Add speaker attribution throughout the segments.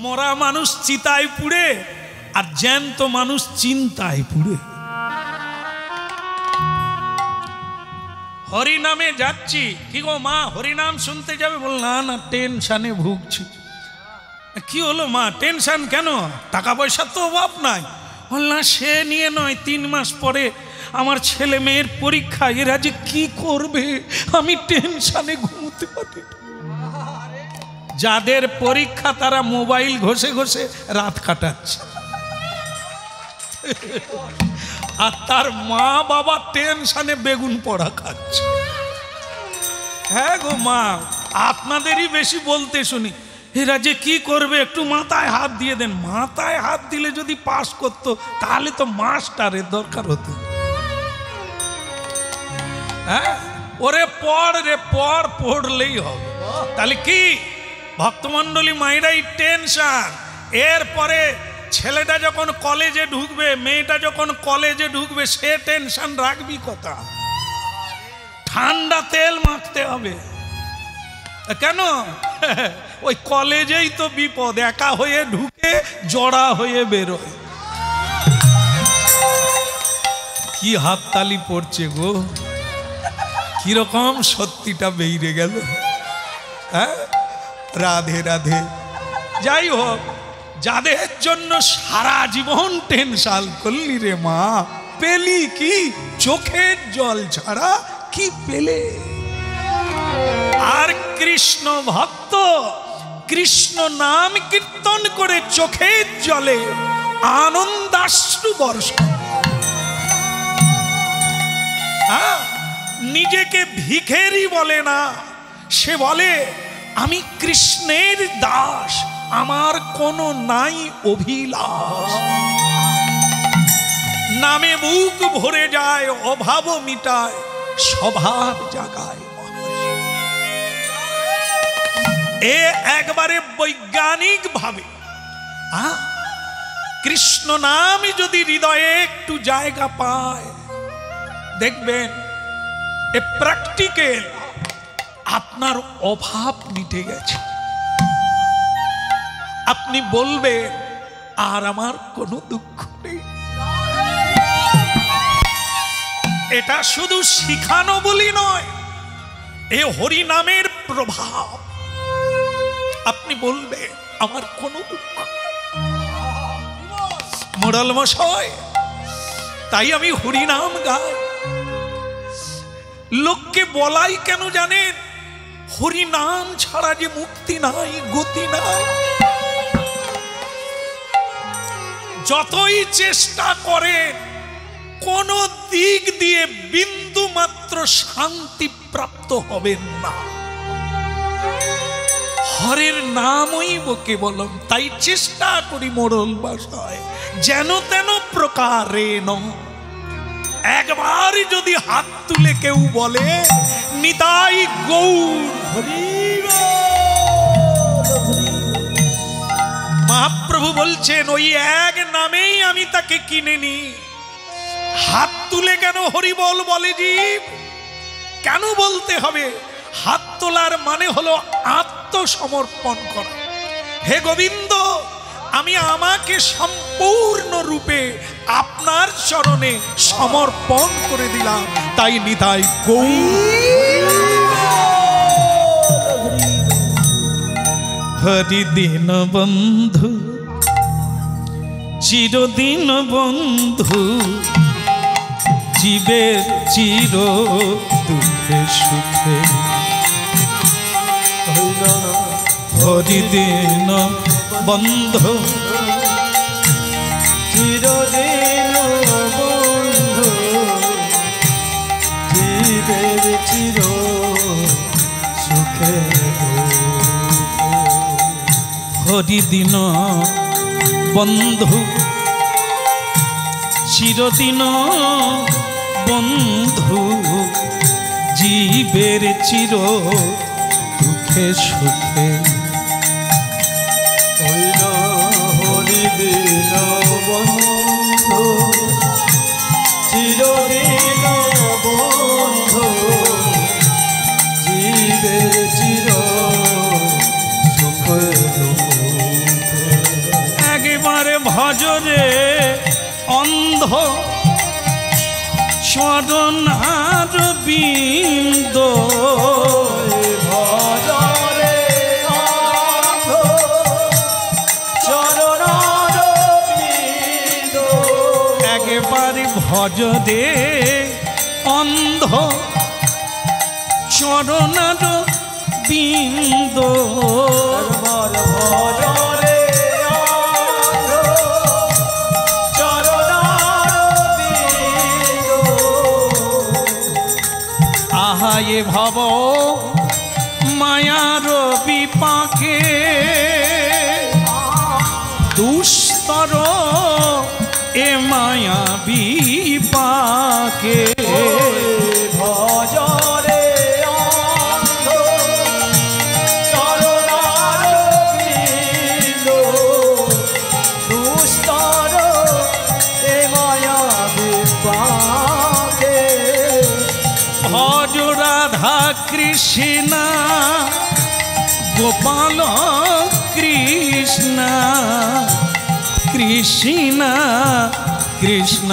Speaker 1: মরা মানুষ চিতায় পুড়ে আর জ্যান্ত মানুষ চিন্তায় পুড়ে। হরিনামে যাচ্ছি, কি গো মা হরিনাম শুনতে যাবে? বল না না টেনশনে ভুগছি। কি হলো মা টেনশন কেন? টাকা পয়সার তো অভাব নাই। বল না সে নিয়ে নয়, 3 মাস পরে আমার ছেলে মেয়ের পরীক্ষা, এরা যে কি করবে আমি টেনশনে ঘুমোতে পারি। যাদের পরীক্ষা তারা মোবাইল ঘষে ঘষে রাত কাটাচ্ছে, আর তার মা বাবা টেনশনে বেগুন পোড়া খাচ্ছে। হ্যাঁ গো মা, আপনাদেরই বেশি বলতে শুনি। এরা যে কি করবে একটু মাথায় হাত দিয়ে দেন। মাথায় হাত দিলে যদি পাস করতো তাহলে তো মাস্টারের দরকার হতো। হ্যাঁ ওরে পড় রে পড়, পড়লেই হবে। তাহলে কি ভক্তমণ্ডলী মায়েরাই টেনশন। এরপরে ছেলেটা যখন কলেজে ঢুকবে, মেয়েটা যখন কলেজে ঢুকবে, সে টেনশন রাখবি কথা। ঠান্ডা তেল মাখতে হবে। কেন? ওই কলেজেই তো বিপদ, একা হয়ে ঢুকে জড়া হয়ে বেরোয়। কি হাততালি পড়ছে গো, কিরকম সত্যিটা বেরিয়ে গেল। হ্যাঁ রাধে রাধে। যাই হোক, যাদের জন্য সারা জীবন টেনশন করলি রে মা, পেলি কি? চোখের জল ছাড়া কি পেলে? আর কৃষ্ণ ভক্ত কৃষ্ণ নাম কীর্তন করে চোখের জলে আনন্দাশ্রু বর্ষণ। নিজেকে ভিখারি বলে না, সে বলে আমি কৃষ্ণের দাস, আমার কোনো নাই অভিলাষ। নামে বুক ভরে যায়, অভাব মিটায়, স্বভাব জাগায়। এ একবারে বৈজ্ঞানিক ভাবে কৃষ্ণ নাম যদি হৃদয়ে একটু জায়গা পায়, দেখবেন এ প্র্যাকটিক্যাল আপনার অভাব মিটে গেছে। আপনি বলবেন আর আমার কোনো দুঃখ নেই। এটা শুধু শিখানো বলি নয়, এ হরি নামের প্রভাব। আপনি বলবেন আমার কোনো দুঃখ। মোড়ল মশাই, তাই আমি হরি নাম গাই। লোককে বলাই কেন জানেন? হরি নাম ছাড়া যে মুক্তি নাই, গতি নাই। যতই চেষ্টা করেন কোন দিক দিয়ে বিন্দু মাত্র শান্তি প্রাপ্ত হবেন না। হরের নামই কেবলম। তাই চেষ্টা করি মোড়ল ভাষায় যেন তেন প্রকারে ন। একবার যদি হাত তুলে কেউ বলে নিতাই গৌর হরি, মহাপ্রভু বলছেন ওই এক নামেই আমি তাকে কিনে নি। হাত তুলে কেন হরি বল বলে জীব? কেন বলতে হবে? হাত তোলার মানে হলো আত্মসমর্পণ করা। হে গোবিন্দ, আমি আমাকে সম্পূর্ণ রূপে আপনার চরণে সমর্পণ করে দিলাম। তাই নিতাই গৌর হরি দিন বন্ধু, চিরদিন বন্ধু, জীবের চির দুঃখে সুখে। হরি দিন বন্ধু,
Speaker 2: চিরদিন বন্ধু, জীবের চির সুখে।
Speaker 1: হরি দিন বন্ধু, চিরদিন বন্ধু, জীবের চির দুঃখে সুখে।
Speaker 2: হরি দিন বন্ধু, চিরদিন বন্ধু, জীবের চির সুখে।
Speaker 1: একবার ভজরে অন্ধ চরণার বিন্দ
Speaker 2: ভজরে অন্ধ চরণার বিন্দ
Speaker 1: একবার ভজরে অন্ধ চরণার বিন্দ
Speaker 2: একবার ভজরে অন্ধ চরণার বিন্দ
Speaker 1: আহায়ে ভব মায়ার বিপাকে দুস্তর এ মায়া বিপাকে
Speaker 2: ভজরে অন্ধ চরণার বিন্দ দুস্তর এ মায়া বিপাকে
Speaker 1: ভজ রাধা কৃষ্ণ গোপাল কৃষ্ণ কৃষ্ণ কৃষ্ণ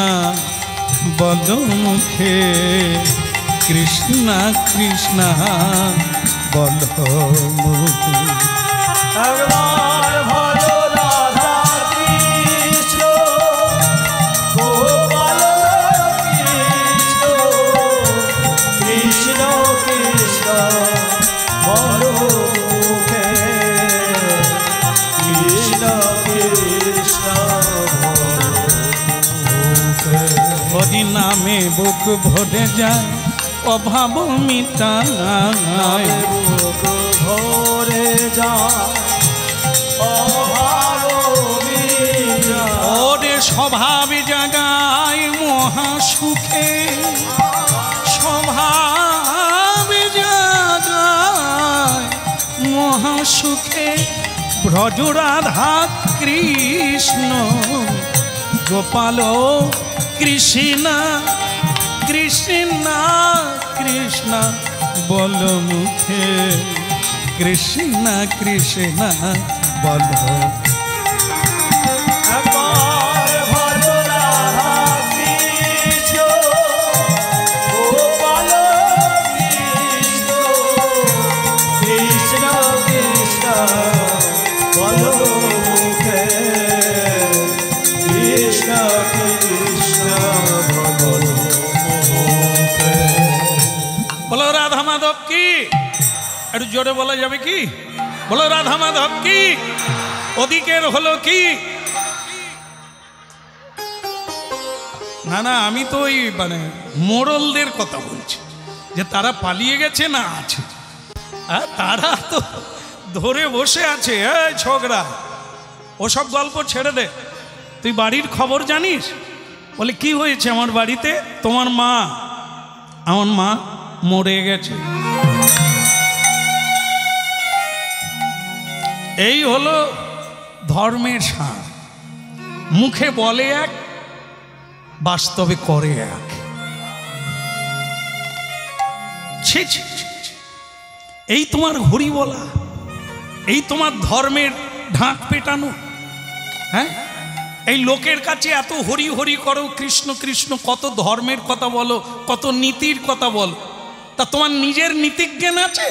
Speaker 1: বল মুখে কৃষ্ণ কৃষ্ণ বল মুখে
Speaker 2: একবার ভজ রাধা কৃষ্ণ গোপাল কৃষ্ণ কৃষ্ণ কৃষ্ণ বল মুখে কৃষ্ণ কৃষ্ণ
Speaker 1: হরি নামে বুক ভরে যায় অভাব মিটায়
Speaker 2: বুক ভরে যায় অভাব মিটায়
Speaker 1: ওরে স্বভাবে জাগায় মহা সুখে স্বভাবে জাগায় মহা সুখে ব্রজ রাধা কৃষ্ণ গোপাল কৃষ্ণ কৃষ্ণ কৃষ্ণ বল মুখে কৃষ্ণ কৃষ্ণ বল
Speaker 2: একবার ভজ রাধা কৃষ্ণ গোপাল কৃষ্ণ কৃষ্ণ কৃষ্ণ বল মুখে কৃষ্ণ কৃষ্ণ বল মুখে
Speaker 1: বলো রাধা মাধব কি একটু জোরে বলা যাবে কি বলো রাধা মাধব কি ওদিকের হলো কি না না আমি তো ওই মানে মোড়লদের কথা বলছি যে তারা পালিয়ে গেছে না আছে তারা তো ধরে বসে আছে এই ছোকরা ওসব গল্প ছেড়ে দে তুই বাড়ির খবর জানিস বলে কি হয়েছে আমার বাড়িতে তোমার মা আমার মা মরে গেছে এই হলো ধর্মের সার মুখে বলে এক বাস্তবে করে এক ছি ছি ছি ছি। এই তোমার হরি বলা এই তোমার ধর্মের ঢাক পেটানো হ্যাঁ এই লোকের কাছে এত হরি হরি করো কৃষ্ণ কৃষ্ণ কত ধর্মের কথা বলো কত নীতির কথা বলো তা তোমার নিজের নীতিজ্ঞান আছে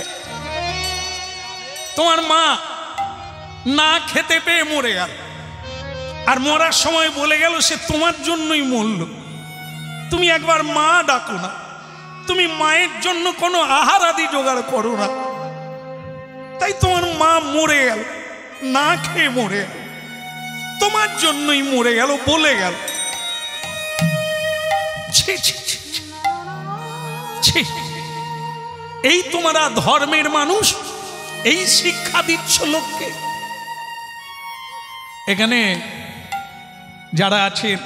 Speaker 1: তোমার মা না খেতে পেয়ে মরে গেল আর মরার সময় বলে গেল সে তোমার জন্যই মরল তুমি একবার মা ডাকো না তুমি মায়ের জন্য কোনো আহার আদি জোগাড় করো না তাই তোমার মা মরে গেল না খেয়ে মরে গেল তোমার জন্যই মরে গেল বলে গেল ছি ছি ছি ছি। ছি এই তোমরা ধর্মের মানুষ এই শিক্ষা দিচ্ছ লোককে এখানে যারা আছেন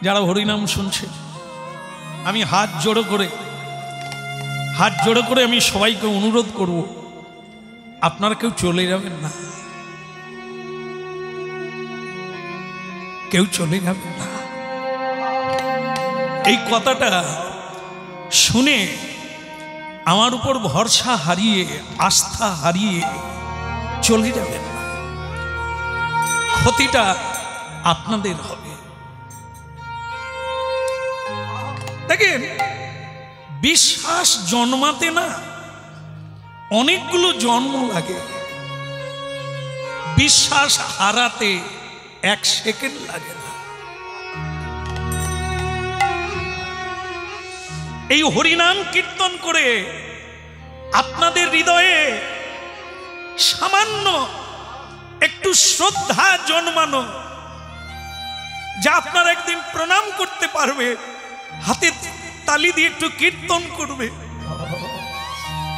Speaker 1: যারা হরিনাম শুনছে আমি হাত জোড়ো করে আমি সবাইকে অনুরোধ করব আপনারা কেউ চলে যাবেন না কেউ চলে যাবেন না এই কথাটা শুনে আমার উপর ভরসা হারিয়ে আস্থা হারিয়ে চলে যাবেন না ক্ষতিটা আপনাদের হবে। দেখেন, বিশ্বাস জন্মাতে না অনেকগুলো জন্ম লাগে, বিশ্বাস হারাতে 1 সেকেন্ড লাগে না। এই হরিনাম কীর্তন করে আপনাদের হৃদয়ে সামান্য একটু শ্রদ্ধা জন্মানো, যা আপনারা একদিন প্রণাম করতে পারবে, হাতে তালি দিয়ে একটু কীর্তন করবে,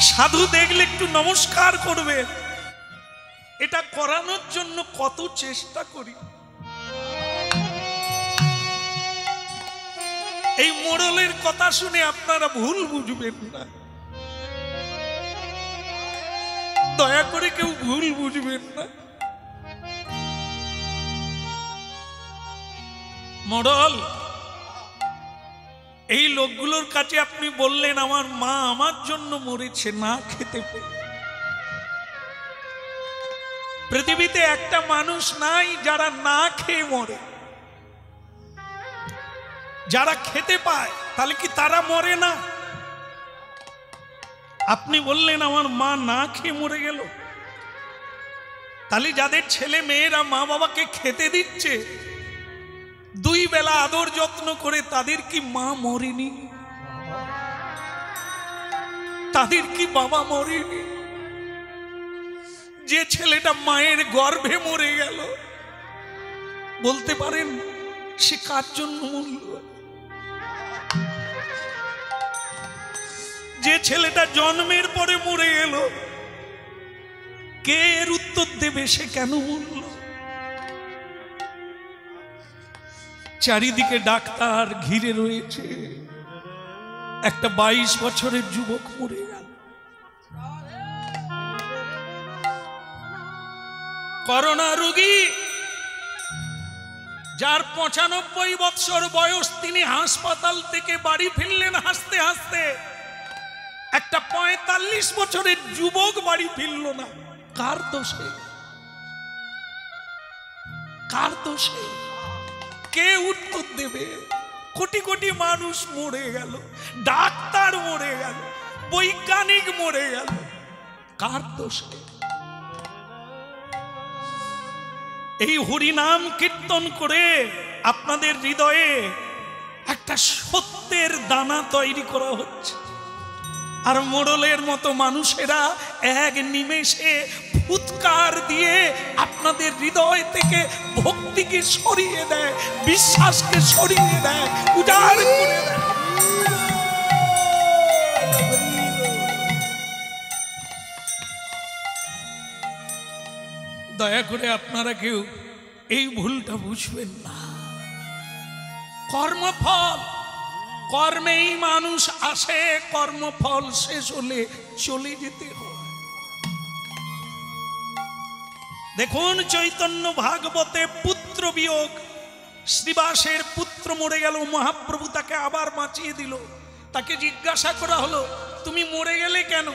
Speaker 1: সাধু দেখলে একটু নমস্কার করবে। এটা করানোর জন্য কত চেষ্টা করি। এই মোড়লের কথা শুনে আপনারা ভুল বুঝবেন না, দয়া করে কেউ ভুল বুঝবেন না। মোড়ল, এই লোকগুলোর কাছে আপনি বললেন আমার মা আমার জন্য মরেছে না খেতে পেয়ে। পৃথিবীতে একটা মানুষ নাই যারা না খেয়ে মরে। যারা খেতে পায় তাহলে কি তারা মরে না? আপনি বললেন আমার মা না খেয়ে মরে গেল, তাহলে যাদের ছেলে মেয়েরা মা বাবাকে খেতে দিচ্ছে, 2 বেলা আদর যত্ন করে, তাদের কি মা মরেনি? তাদের কি বাবা মরেনি? যে ছেলেটা মায়ের গর্ভে মরে গেল, বলতে পারেন সে কার জন্য মরল? যে ছেলেটা জন্মের পরে মরে গেল, কে এর উত্তর দেবে সে কেন মরল? চারিদিকে ডাক্তার ঘিরে রয়েছে, একটা 22 বছরের যুবক মরে গেল। করোনা রোগী, যার 95 বছর বয়স, তিনি হাসপাতাল থেকে বাড়ি ফিরলেন হাসতে হাসতে। একটা 45 বছরের যুবক বাড়ি ফিরল না। কার দোষে? কার দোষে? কে উত্তর দেবে? কোটি কোটি মানুষ মরে গেল, ডাক্তার মরে গেল, বৈজ্ঞানিক মরে গেল, কার দোষে? এই হরিনাম কীর্তন করে আপনাদের হৃদয়ে একটা সত্যের দানা তৈরি করা হচ্ছে। আর মোড়লের মতো মানুষেরা এক নিমেষে ফুৎকার দিয়ে আপনাদের হৃদয় থেকে ভক্তিকে সরিয়ে দেয়, বিশ্বাসকে সরিয়ে দেয়, উজাড় করে দেয়। দয়া করে আপনারা কেউ এই ভুলটা বুঝবেন না। কর্মফল, কর্মেই মানুষ আসে, কর্মফল শেষ হলে চলে যেতে হয়। দেখুন চৈতন্য ভাগবতে পুত্র বিয়োগ, শ্রীবাসের পুত্র মরে গেল, মহাপ্রভু তাকে আবার বাঁচিয়ে দিল। তাকে জিজ্ঞাসা করা হলো, তুমি মরে গেলে কেন?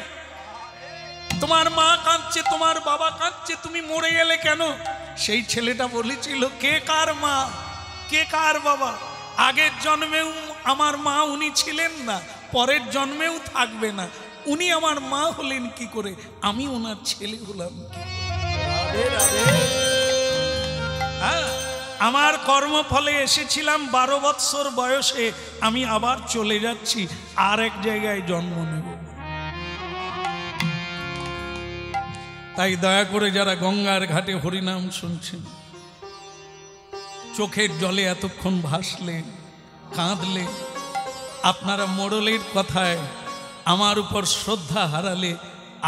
Speaker 1: তোমার মা কাঁদছে, তোমার বাবা কাঁদছে, তুমি মরে গেলে কেন? সেই ছেলেটা বলেছিল, কে কার মা, কে কার বাবা? আগের জন্মেও আমার মা উনি ছিলেন না, পরের জন্মেও থাকবে না। উনি আমার মা হলেন কি করে? আমি ওনার ছেলে হলাম কি? হ্যাঁ, আমার কর্মফলে এসেছিলাম 12 বৎসর বয়সে, আমি আবার চলে যাচ্ছি, আর এক জায়গায় জন্ম নেব। তাই দয়া করে যারা গঙ্গার ঘাটে হরিনাম শুনছেন, চোখের জলে এতক্ষণ ভাসলে, কাঁদলে, আপনারা মোড়লের কথায় আমার উপর শ্রদ্ধা হারালে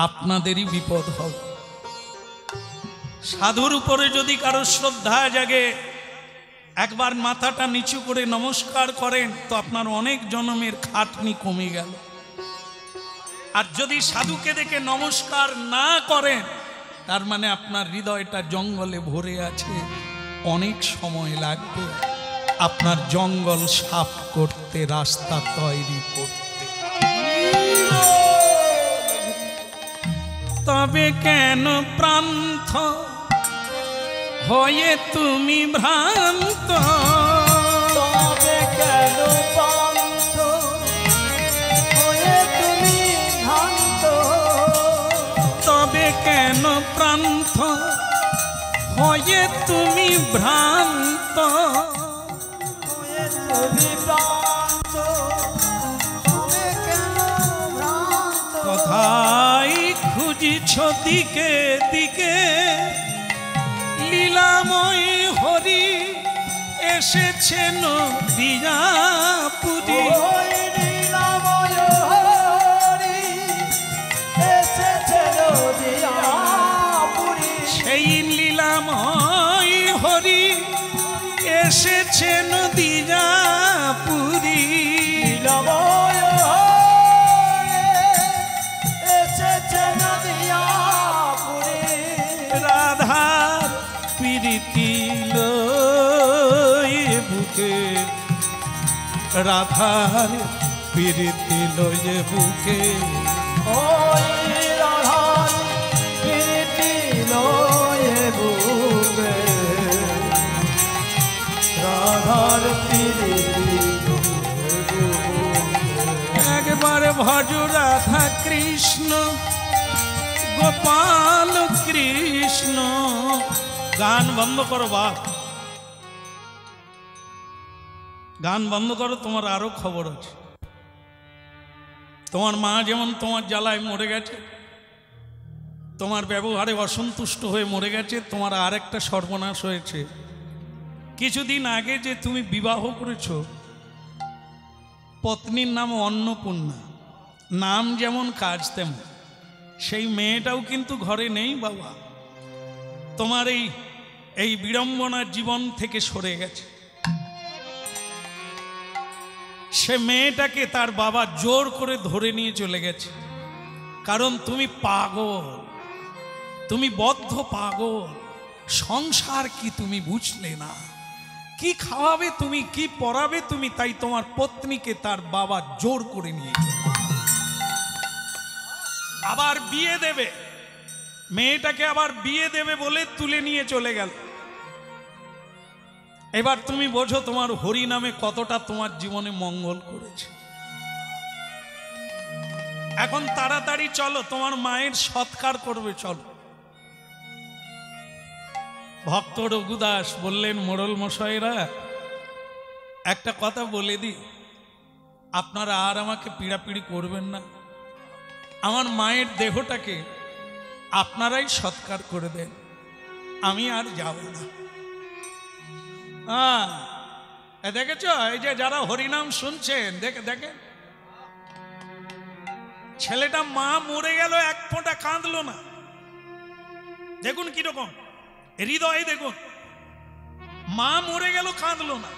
Speaker 1: আপনাদেরই বিপদ হবে। সাধুর উপরে যদি কারো শ্রদ্ধা জাগে, একবার মাথাটা নিচু করে নমস্কার করেন, তো আপনার অনেক জন্মের খাটনি কমে গেল। আর যদি সাধুকে দেখে নমস্কার না করেন, তার মানে আপনার হৃদয়টা জঙ্গলে ভরে আছে, অনেক সময় লাগবে আপনার জঙ্গল সাফ করতে, রাস্তা তৈরি করতে। তবে কেন প্রান্ত হয়ে তুমি ভ্রান্ত,
Speaker 2: তবে কেন পান্ত হয়ে তুমি ভ্রান্ত,
Speaker 1: তবে কেন প্রান্ত হয়ে তুমি ভ্রান্ত,
Speaker 2: হয়ে তুমি ভ্রান্ত, তবে কেন ভ্রান্ত,
Speaker 1: কোথায় খুঁজিছ দিকে দিকে লীলাময় হরি এসেছেন দিয়াপুরি।
Speaker 2: ওই লীলাময় হরি এসেছে নদিয়াপুরী,
Speaker 1: সেই লীলাময় হরি এসেছেন দিয়াপুরি।
Speaker 2: লীলাময় হরি এসেছে নদিয়াপুরী,
Speaker 1: রাধার প্রীতি লয়ে বুকে, রাধার প্রীতি লয়ে বুকে,
Speaker 2: ওই রাধার প্রীতি লয়ে বুকে, রাধার প্রীতি লয়ে বুকে।
Speaker 1: একবার ভজ রাধা কৃষ্ণ গোপাল কৃষ্ণ। গান বন্ধ করো বাপ, গান বন্ধ করো, তোমার আরো খবর আছে। তোমার মা যেমন তোমার জ্বালায় মরে গেছে, তোমার ব্যবহারে অসন্তুষ্ট হয়ে মরে গেছে, তোমার আর একটা সর্বনাশ হয়েছে। কিছুদিন আগে যে তুমি বিবাহ করেছ, পত্নীর নাম অন্নপূর্ণা, নাম যেমন কাজ তেমন। সেই মেয়েটাও কিন্তু ঘরে নেই বাবা, তোমার এই বিড়ম্বনার জীবন থেকে সরে গেছে। সে মেয়েটাকে তার বাবা জোর করে ধরে নিয়ে চলে গেছে, কারণ তুমি পাগল, তুমি বদ্ধ পাগল। সংসার কি তুমি বুঝলে না? কি খাওয়াবে তুমি, কি পরাবে তুমি, তাই তোমার পত্নীকে তার বাবা জোর করে নিয়ে গেল। আবার বিয়ে দেবে, মেয়েটাকে আবার বিয়ে দেবে বলে তুলে নিয়ে চলে গেল। এবার তুমি বোঝো তোমার হরি নামে কতটা তোমার জীবনে মঙ্গল করেছে। এখন তাড়াতাড়ি চলো, তোমার মায়ের সৎকার করবে, চলো। ভক্ত রঘুদাস বললেন, মোড়ল মশাইরা একটা কথা বলে দিই, আপনারা আর আমাকে পীড়াপিড়ি করবেন না। আমার মায়ের দেহটাকে আপনারাই সৎকার করে দেন, আমি আর যাব না। দেখেছ, এই যে যারা হরিনাম শুনছেন, দেখেন ছেলেটা মা মরে গেল, এক ফোঁটা কাঁদলো না। দেখুন কিরকম হৃদয়, দেখুন মা মরে গেল কাঁদলো না,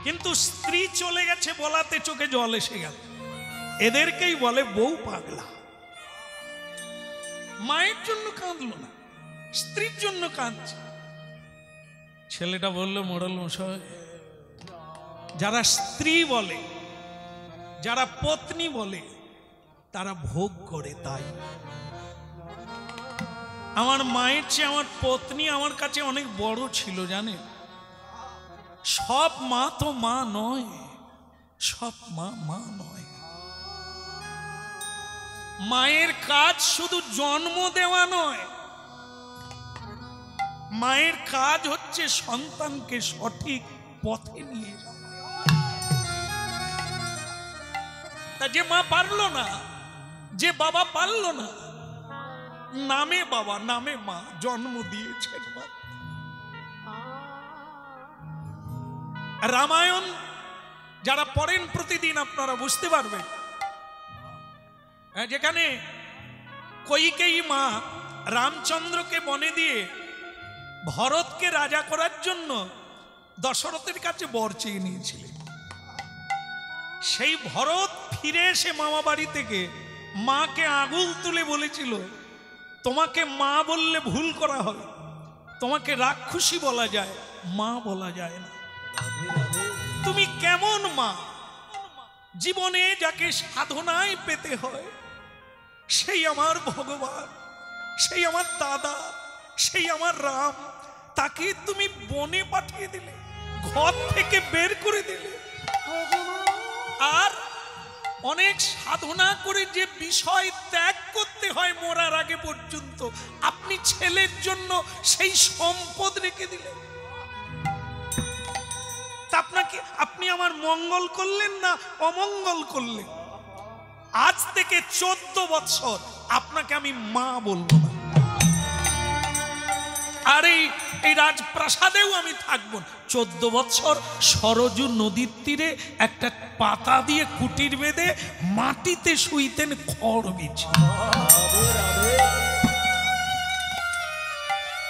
Speaker 1: কিন্তু স্ত্রী চলে গেছে বলাতে চোখে জল এসে গেল। এদেরকেই বলে বউ পাগলা। মায়ের জন্য কাঁদলো না, স্ত্রীর জন্য কাঁদছে। ছেলেটা বলল, মোড়ল মশাই, যারা স্ত্রী বলে, যারা পত্নী বলে, তারা ভোগ করে। তাই আমার মায়ের চেয়ে আমার পত্নী আমার কাছে অনেক বড় ছিল, জানে। সব মা তো মা নয়, সব মা মা নয়। মায়ের কাজ শুধু জন্ম দেওয়া নয়, মায়ের কাজ হচ্ছে সন্তানকে সঠিক পথে নিয়ে যাওয়া। তা যে মা পারলো না, যে বাবা পারলো না, নামে বাবা নামে মা জন্ম দিয়েছেন। রামায়ণ যারা পড়েন প্রতিদিন আপনারা বুঝতে পারবেন, যেখানে কইকেয়ী মা রামচন্দ্রকে বনে দিয়ে ভরতকে রাজা করার জন্য দশরথের কাছে বর চেয়ে নিয়েছিলেন। সেই ভরত ফিরে এসে মামা বাড়ি থেকে মাকে আঙুল তুলে বলেছিল, তোমাকে মা বললে ভুল করা হবে, তোমাকে রাক্ষসী বলা যায়, মা বলা যায় না। তুমি কেমন মা? জীবনে যাকে সাধনায় পেতে হয়, সেই আমার ভগবান, সেই আমার দাদা, সেই আমার রাম, তাকে তুমি বনে পাঠিয়ে দিলে, ঘর থেকে বের করে দিলে। আর অনেক সাধনা করে যে বিষয় ত্যাগ করতে হয় মরার আগে পর্যন্ত, আপনি ছেলের জন্য সেই সম্পদ রেখে দিলেন। তা আপনাকে, আপনি আমার মঙ্গল করলেন না অমঙ্গল করলেন? আজ থেকে 14 বৎসর আপনাকে আমি মা বলবো না, আর এই রাজপ্রাসাদেও আমি থাকবো। 14 বৎসর সরজু নদীর তীরে একটা পাতা দিয়ে কুটির বেঁধে মাটিতে শুইতেন খড় বিছিয়ে।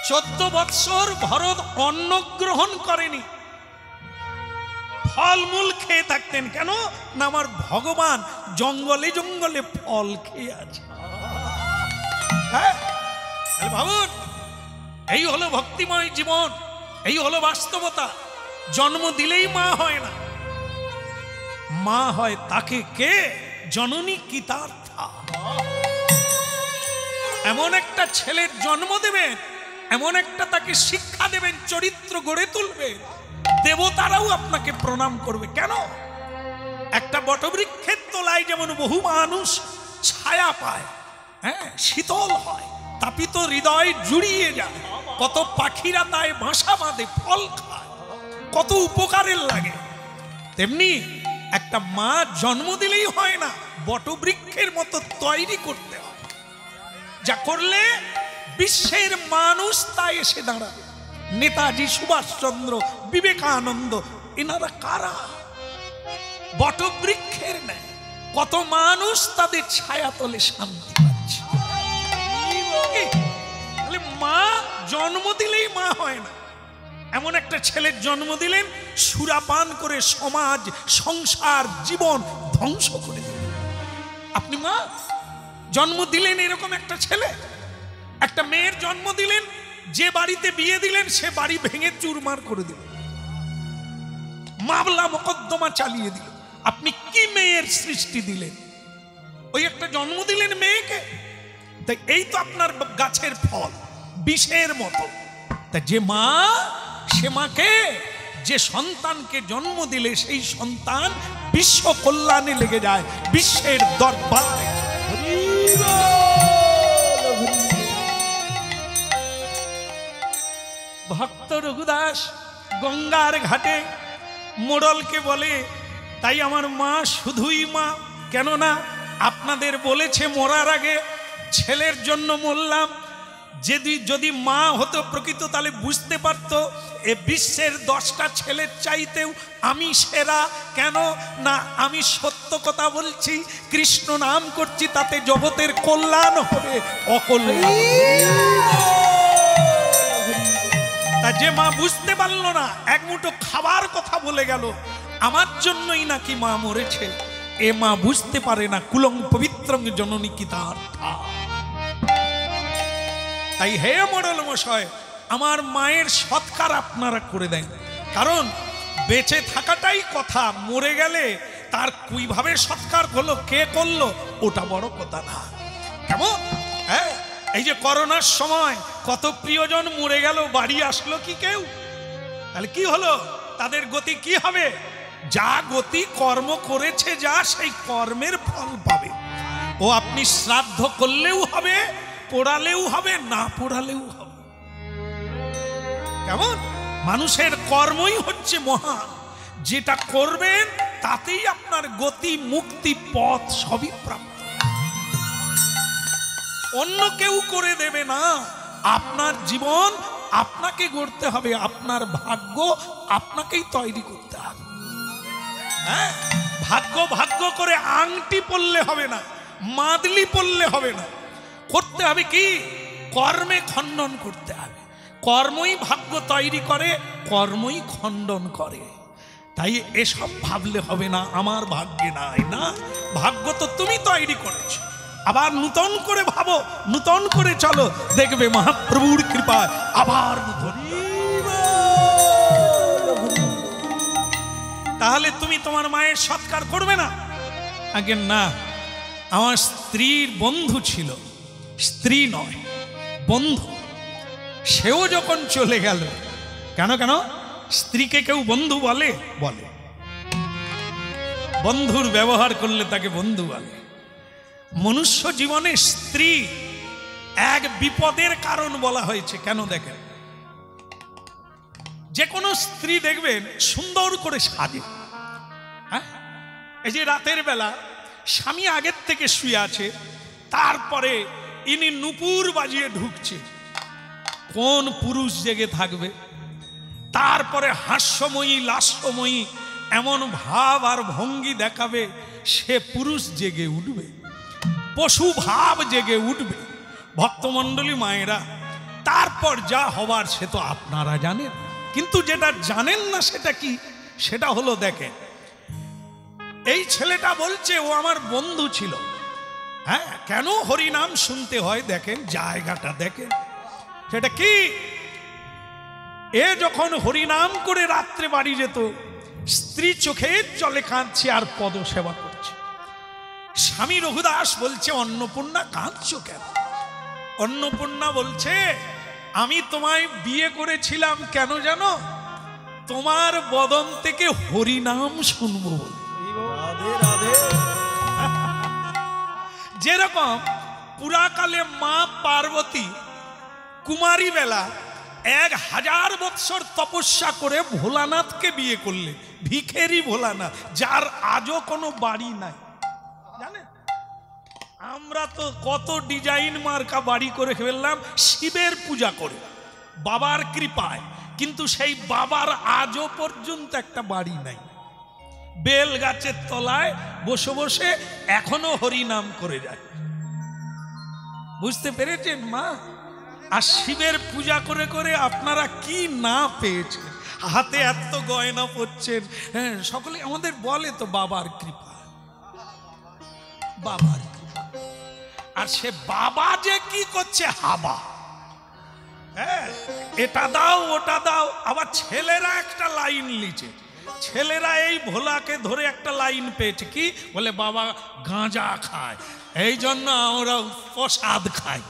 Speaker 1: 14 বৎসর ভরত অন্ন গ্রহণ করেনি, ফলমূল খেয়ে থাকতেন। কেন না আমার ভগবান জঙ্গলে জঙ্গলে ফল খেয়ে আছে। হ্যাঁ, ভাবুন, এই হলো ভক্তিময় জীবন, এই হলো বাস্তবতা। জন্ম দিলেই মা হয় না, মা হয় তাকে কে? জননী কৃতার্থা। এমন একটা ছেলের জন্ম দেবেন, এমন একটা তাকে শিক্ষা দেবেন, চরিত্র গড়ে তুলবেন, দেবতারাও আপনাকে প্রণাম করবে। কেন? একটা বটবৃক্ষের তলায় যেমন বহু মানুষ ছায়া পায়, হ্যাঁ, শীতল হয়, তাপিত হৃদয় জুড়িয়ে যায়, কত পাখিরা তাই বাসা বাঁধে, ফল খায়, কত উপকারের লাগে, তেমনি একটা মা জন্ম দিলেই হয় না, বটবৃক্ষের মতো তৈরি করতে হয়, যা করলে বিশ্বের মানুষ তাই এসে দাঁড়াবে। নেতাজি সুভাষচন্দ্র, বিবেকানন্দ, এনারা কারা? বটবৃক্ষের নেয়, কত মানুষ তাদের ছায়া তলে শান্তি পাচ্ছে। মা জন্ম দিলেই মা হয় না। এমন একটা ছেলের জন্ম দিলেন, সুরাপান করে সমাজ, সংসার, জীবন ধ্বংস করে দিলেন। আপনি মা জন্ম দিলেন এরকম একটা ছেলে, একটা মেয়ের জন্ম দিলেন, যে বাড়িতে বিয়ে দিলেন সে বাড়ি ভেঙে চুরমার করে দিলেন, মামলা মোকদ্দমা চালিয়ে দিল। আপনি কি মেয়ের সৃষ্টি দিলেন? ওই একটা জন্ম দিলেন মেয়েকে। তাই এই তো আপনার গাছের ফল, বিষের মতো। তা যে মা, সে মাকে, যে সন্তানকে জন্ম দিলে সেই সন্তান বিশ্ব কল্যাণে লেগে যায়, বিশ্বের দরবারে। ভক্ত রঘুদাস গঙ্গার ঘাটে মোড়লকে বলে, তাই আমার মা শুধুই মা। কেননা আপনাদের বলেছে মরার আগে ছেলের জন্য মরলাম, যদি মা হতো প্রকৃত তাহলে বুঝতে পারতো এ বিশ্বের 10টা ছেলের চাইতেও আমি সেরা। কেন না আমি সত্য কথা বলছি, কৃষ্ণ নাম করছি, তাতে জগতের কল্যাণ হবে, অকল্যাণ। তা যে মা বুঝতে পারলো না, এক মুঠো খাবার কথা বলে গেল, আমার জন্যই নাকি মা মরেছে, এ মা বুঝতে পারে না কুলং পবিত্রং জননী কৃতার্থা। তাই হে মোড়ল মশাই, আমার মায়ের সৎকার আপনারা করে দেন। কারণ বেঁচে থাকাটাই কথা, মরে গেলে তার কিভাবে সৎকার হলো, কে করলো, ওটা বড় কথা না। কেমন? হ্যাঁ, এই যে করোনার সময় কত প্রিয়জন মরে গেল, বাড়ি আসলো কি কেউ? তাহলে কি হলো? তাদের গতি কি হবে? যা গতি কর্ম করেছে, যা সেই কর্মের ফল পাবে। ও আপনি শ্রাদ্ধ করলেও হবে, পোড়ালেও হবে, না পোড়ালেও হবে। কেমন? মানুষের কর্মই হচ্ছে মহান, যেটা করবেন তাতেই আপনার গতি, মুক্তি, পথ সবই প্রাপ্ত। অন্য কেউ করে দেবে না, আপনার জীবন আপনাকে গড়তে হবে, আপনার ভাগ্য আপনাকেই তৈরি করতে হবে। হ্যাঁ, ভাগ্য ভাগ্য করে আংটি পরলে হবে না, মাদলি পরলে হবে না, করতে হবে কি? কর্মে খণ্ডন করতে হবে। কর্মই ভাগ্য তৈরি করে, কর্মই খণ্ডন করে। তাই এসব ভাবলে হবে না আমার ভাগ্যে নাই, না, ভাগ্য তো তুমি তৈরি করেছো। আবার নূতন করে ভাবো, নূতন করে চলো, দেখবে মহাপ্রভুর কৃপায় আবার নূতন। তাহলে তুমি তোমার মায়ের সৎকার করবে না? আগে না, আমার স্ত্রীর বন্ধু ছিল, স্ত্রী নয় বন্ধু, সেও যখন চলে গেল, কেন কেন স্ত্রীকে কেউ বন্ধু বলে? বলে। বন্ধুর ব্যবহার করলে তাকে বন্ধু বলে। মনুষ্য জীবনে স্ত্রী এক বিপদের কারণ বলা হয়েছে। কেন দেখেন, যে কোনো স্ত্রী দেখবেন সুন্দর করে সাজে। হ্যাঁ, এই যে রাতের বেলা স্বামী আগের থেকে শুয়ে আছে, তারপরে ইনি নুপুর বাজিয়ে ঢুকছে, কোন পুরুষ জেগে থাকবে? তারপরে হাস্যময়ী লাস্যময়ী এমন ভাব আর ভঙ্গি দেখাবে, সে পুরুষ জেগে উঠবে, পশু ভাব জেগে উঠবে। ভক্তমণ্ডলী মায়েরা, তারপর যা হবার সে তো আপনারা জানেন, কিন্তু যেটা জানেন না সেটা কি? সেটা হলো দেখেন, এই ছেলেটা বলছে ও আমার বন্ধু ছিল। হ্যাঁ, কেন হরিনাম শুনতে হয় দেখেন, জায়গাটা দেখেন। সেটা কি? এ যখন হরিনাম করে রাত্রে বাড়ি যেত, স্ত্রী চোখের জলে কাঁদছে আর পদ সেবা করছে। স্বামী রঘুদাস বলছে, অন্নপূর্ণা কাঁদছো কেন? অন্নপূর্ণা বলছে, আমি তোমায় বিয়ে করেছিলাম কেন জানো? তোমার বদন থেকে হরিনাম শুনবো বলে।
Speaker 2: রাধে রাধে।
Speaker 1: যেরকম পুরাকালে মা পার্বতী কুমারী বেলা 1000 বৎসর তপস্যা করে ভোলানাথকে বিয়ে করলে, ভিখেরি ভোলানাথ, যার আজও কোনো বাড়ি নাই। জানেন, আমরা তো কত ডিজাইন মার্কা বাড়ি করে ফেললাম শিবের পূজা করে, বাবার কৃপায়, কিন্তু সেই বাবার আজও পর্যন্ত একটা বাড়ি নাই। বেল গাছের তলায় বসে বসে এখনো হরিনাম করে যায়। বুঝতে পেরেছেন মা? আর শিবের পূজা করে করে আপনারা কি না পেয়েছেন, হাতে এত গয়না পরছেন। হ্যাঁ, সকলে আমাদের বলে তো বাবার কৃপা, বাবার কৃপা। আর সে বাবা যে কি করছে, হাবা। হ্যাঁ, এটা দাও ওটা দাও। আবার ছেলেরা একটা লাইন লিচে, ছেলেরা এই ভোলাকে ধরে একটা লাইন পেয়েছে, কি বলে? বাবা গাঁজা খায়, এই জন্য আমরা প্রসাদ খাই।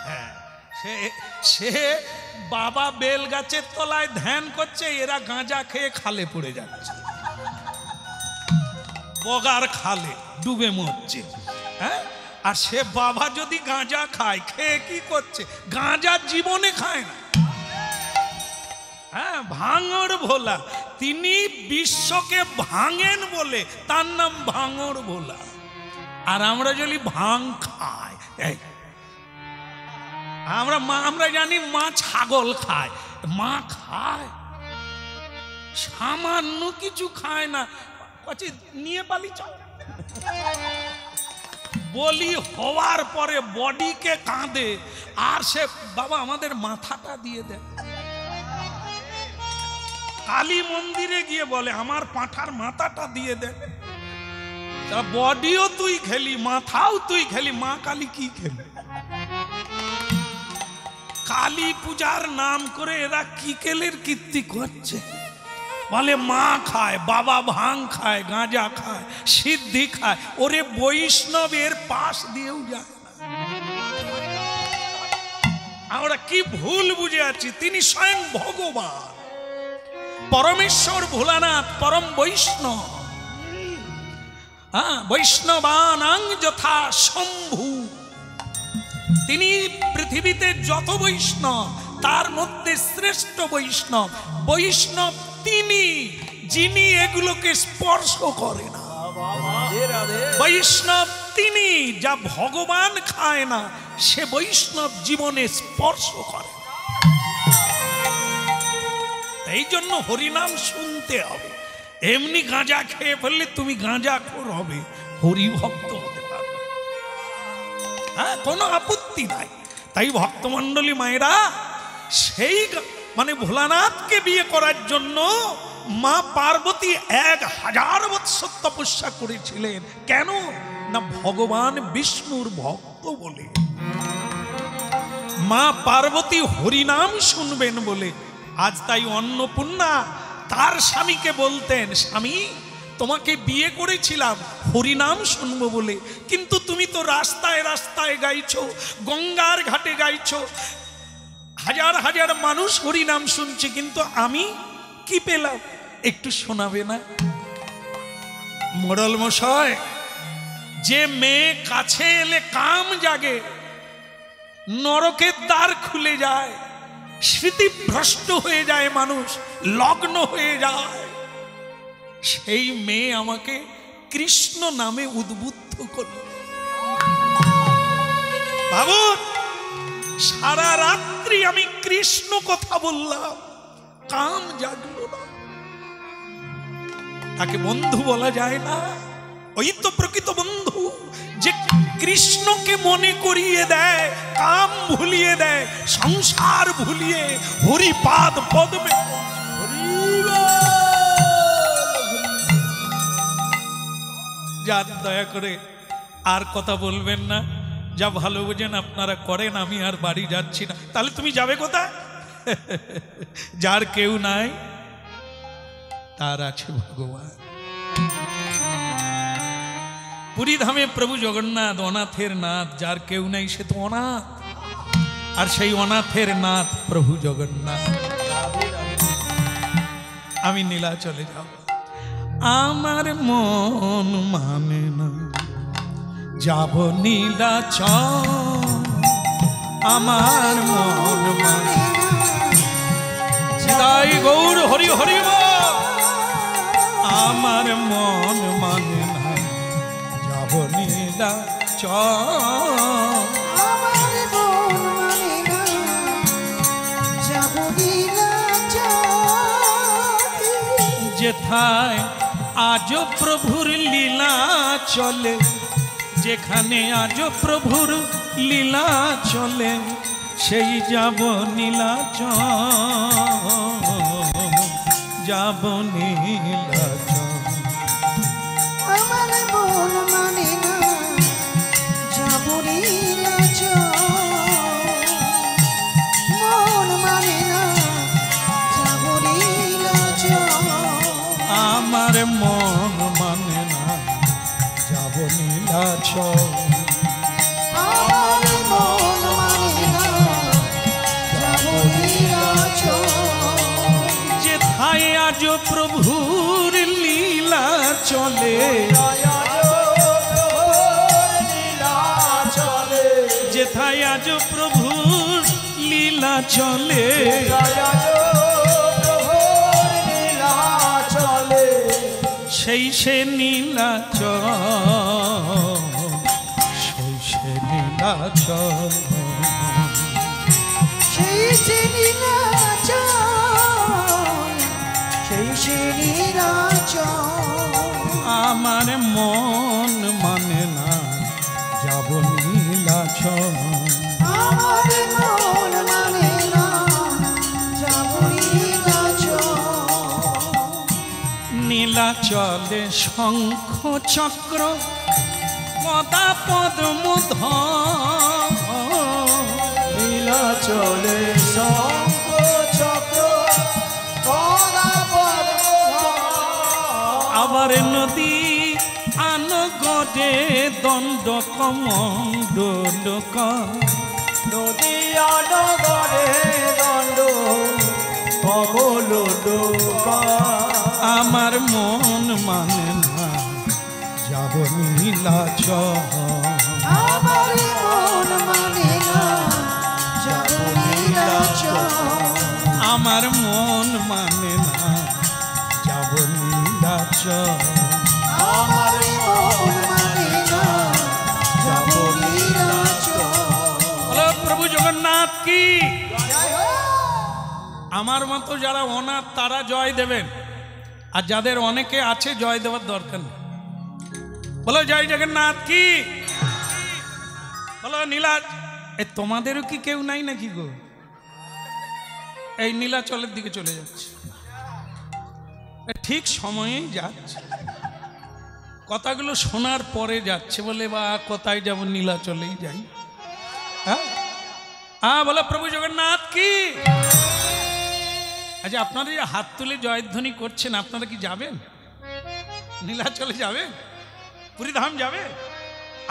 Speaker 1: হ্যাঁ, সে বাবা বেল গাছের তলায় ধ্যান করছে, এরা গাঁজা খেয়ে খালে পড়ে যাচ্ছে, বগার খালে ডুবে মরছে। হ্যাঁ, আর সে বাবা যদি গাঁজা খায়, খেয়ে কি করছে? গাঁজা জীবনে খায় না। হ্যাঁ, ভাঙড় ভোলা, তিনি বিশ্বকে ভাঙেন বলে তার নাম ভাঙড় ভোলা। আর আমরা যদি ভাঙ খাই, আমরা জানি মা ছাগল খায়, মা খায় সামান্য কিছু খায় না, নিয়ে পালি চল। বলি হওয়ার পরে বডিকে কাঁদে, আর সে বাবা আমাদের মাথাটা দিয়ে দেয়। কালী মন্দিরে গিয়ে বলে, আমার পাঁঠার মাথাটা দিয়ে দে। বডিও তুই খেলি, মাথাও তুই খেলি, মা কালী কি খেলি? কালী পূজার নাম করে এরা কি কেলের কীর্তি করছে। বলে মা খায়, বাবা ভাং খায়, গাঁজা খায়, সিদ্ধি খায়। ওরে বৈষ্ণবের পাশ দিয়েও যায় না। আমরা কি ভুল বুঝে আছি? তিনি স্বয়ং ভগবান, পরমেশ্বর ভোলানাথ, পরম বৈষ্ণব। হ্যাঁ, বৈষ্ণবানাং যথা শম্ভু। তিনি পৃথিবীতে যত বৈষ্ণব, তার মধ্যে শ্রেষ্ঠ বৈষ্ণব। বৈষ্ণব তিনি, যিনি এগুলোকে স্পর্শ করে না। বৈষ্ণব তিনি, যা ভগবান খায় না, সে বৈষ্ণব জীবনে স্পর্শ করে। এই জন্য হরিনাম শুনতে হবে। এমনি গাঁজা খেয়ে ফেললে তুমি গাঁজাখোর হবে, হরিভক্ত হতে পারবে। হ্যাঁ, কোনো আপত্তি নাই। তাই ভক্তমণ্ডলী মায়েরা, সেই মানে ভোলানাথকে বিয়ে করার জন্য মা পার্বতী 1000 বৎসর তপস্যা করেছিলেন। কেন না? ভগবান বিষ্ণুর ভক্ত বলে। মা পার্বতী হরিনাম শুনবেন বলে। আজ তাই অন্নপূর্ণা তার স্বামীকে বলতেন, স্বামী তোমাকে বিয়ে করেছিলাম হরিনাম শুনবো বলে, কিন্তু তুমি তো রাস্তায় রাস্তায় গাইছো, গঙ্গার ঘাটে গাইছো, হাজার হাজার মানুষ হরি নাম শুনছে, কিন্তু আমি কি পেলাম একটু শোনাবে না? মোড়ল মশাই, যে মেয়ে কাছে এলে কাম জাগে, নরকের দ্বার খুলে যায়, স্মৃতিভ্রষ্ট হয়ে যায় মানুষ, লগ্ন হয়ে যায়, সেই মেয়ে আমাকে কৃষ্ণ নামে উদ্বুদ্ধ করল। ভাবুন, সারা রাত্রি আমি কৃষ্ণ কথা বললাম, কাম জাগলো না। তাকে বন্ধু বলা যায় না? ওই তো প্রকৃত বন্ধু, যে কৃষ্ণকে মনে করিয়ে দেয়, কাম ভুলিয়ে দেয়, সংসার ভুলিয়ে হরিপাদ পদ্মে। যার দয়া করে আর কথা বলবেন না, যা ভালো বোঝেন আপনারা করেন, আমি আর বাড়ি যাচ্ছি না। তাহলে তুমি যাবে কোথায়? যার কেউ নাই তার আছে ভগবান। পুরী ধামে প্রভু জগন্নাথ অনাথের নাথ, যার কেউ নাই সে তো অনাথ, আর সেই অনাথের নাথ প্রভু জগন্নাথ। আমি নীলাচলে যাব, আমার মন মানে না যাব নীলাচল, আমার মন মানে জয় গৌর হরি হরি বল। আমার মন মানে না যাব নীলাচল,
Speaker 3: আমার মন মানে না যাব নীলাচল।
Speaker 1: যেথায় আজ প্রভুর লীলা চলে, যেখানে আজ প্রভুর লীলা চলে, সেই যাব নীলাচল, যাব নীলাচল।
Speaker 3: আমার মন মানে না যাব নীলাচল, মন মানে না যাব নীলাচল।
Speaker 1: আমার মন মানে না যাব নীলাচল,
Speaker 3: আমার মন মানে না যাব নীলাচল।
Speaker 1: যেথায় আজ প্রভুর লীলা চলে, যেথায় আজ প্রভুর লীলা চলে, সেই সে নীলাচল, সেই সে নীলাচল,
Speaker 3: সেই যে নীলাচল, সেই সে নীলাচল।
Speaker 1: আমার মন মানে না যাব নীলাচল,
Speaker 3: আমার মন মানে না যাব নীলাচল।
Speaker 1: নীলাচলে শঙ্খ চক্র গদা পদ্মধর,
Speaker 2: নীলাচলে শঙ্খ চক্র গদা পদ্মধর।
Speaker 1: আবার নদী আনগরে দণ্ড কমণ্ডলক,
Speaker 2: নদী আনগরে দণ্ড কমণ্ডলক।
Speaker 1: আমার মন মানে না যাব নীলাচল,
Speaker 3: আমার মন মানে না যাব নীলাচল।
Speaker 1: আমার মন মানে না যাব নীলাচল,
Speaker 3: আমার মন মানে না যাব নীলাচল।
Speaker 1: বলো প্রভু জগন্নাথ কি। আমার মতো যারা অনাথ তারা জয় দেবেন, আর যাদের অনেকে আছে জয় দেওয়ার দরকার নেই। বলো জয় জগন্নাথ কি। বলো নীলাচ, তোমাদেরও কি কেউ নাই নাকি গো? এই নীলাচলের দিকে চলে যাচ্ছে, ঠিক সময়েই যাচ্ছে, কথাগুলো শোনার পরে যাচ্ছে, বলে বা কোথায় যাব, নীলাচলেই যাই। হ্যাঁ হ্যাঁ, বলো প্রভু জগন্নাথ কি। আচ্ছা, আপনারা যে হাত তুলে জয়ধ্বনি করছেন, আপনারা কি যাবেন? নীলাচলে যাবেন? পুরীধাম যাবে?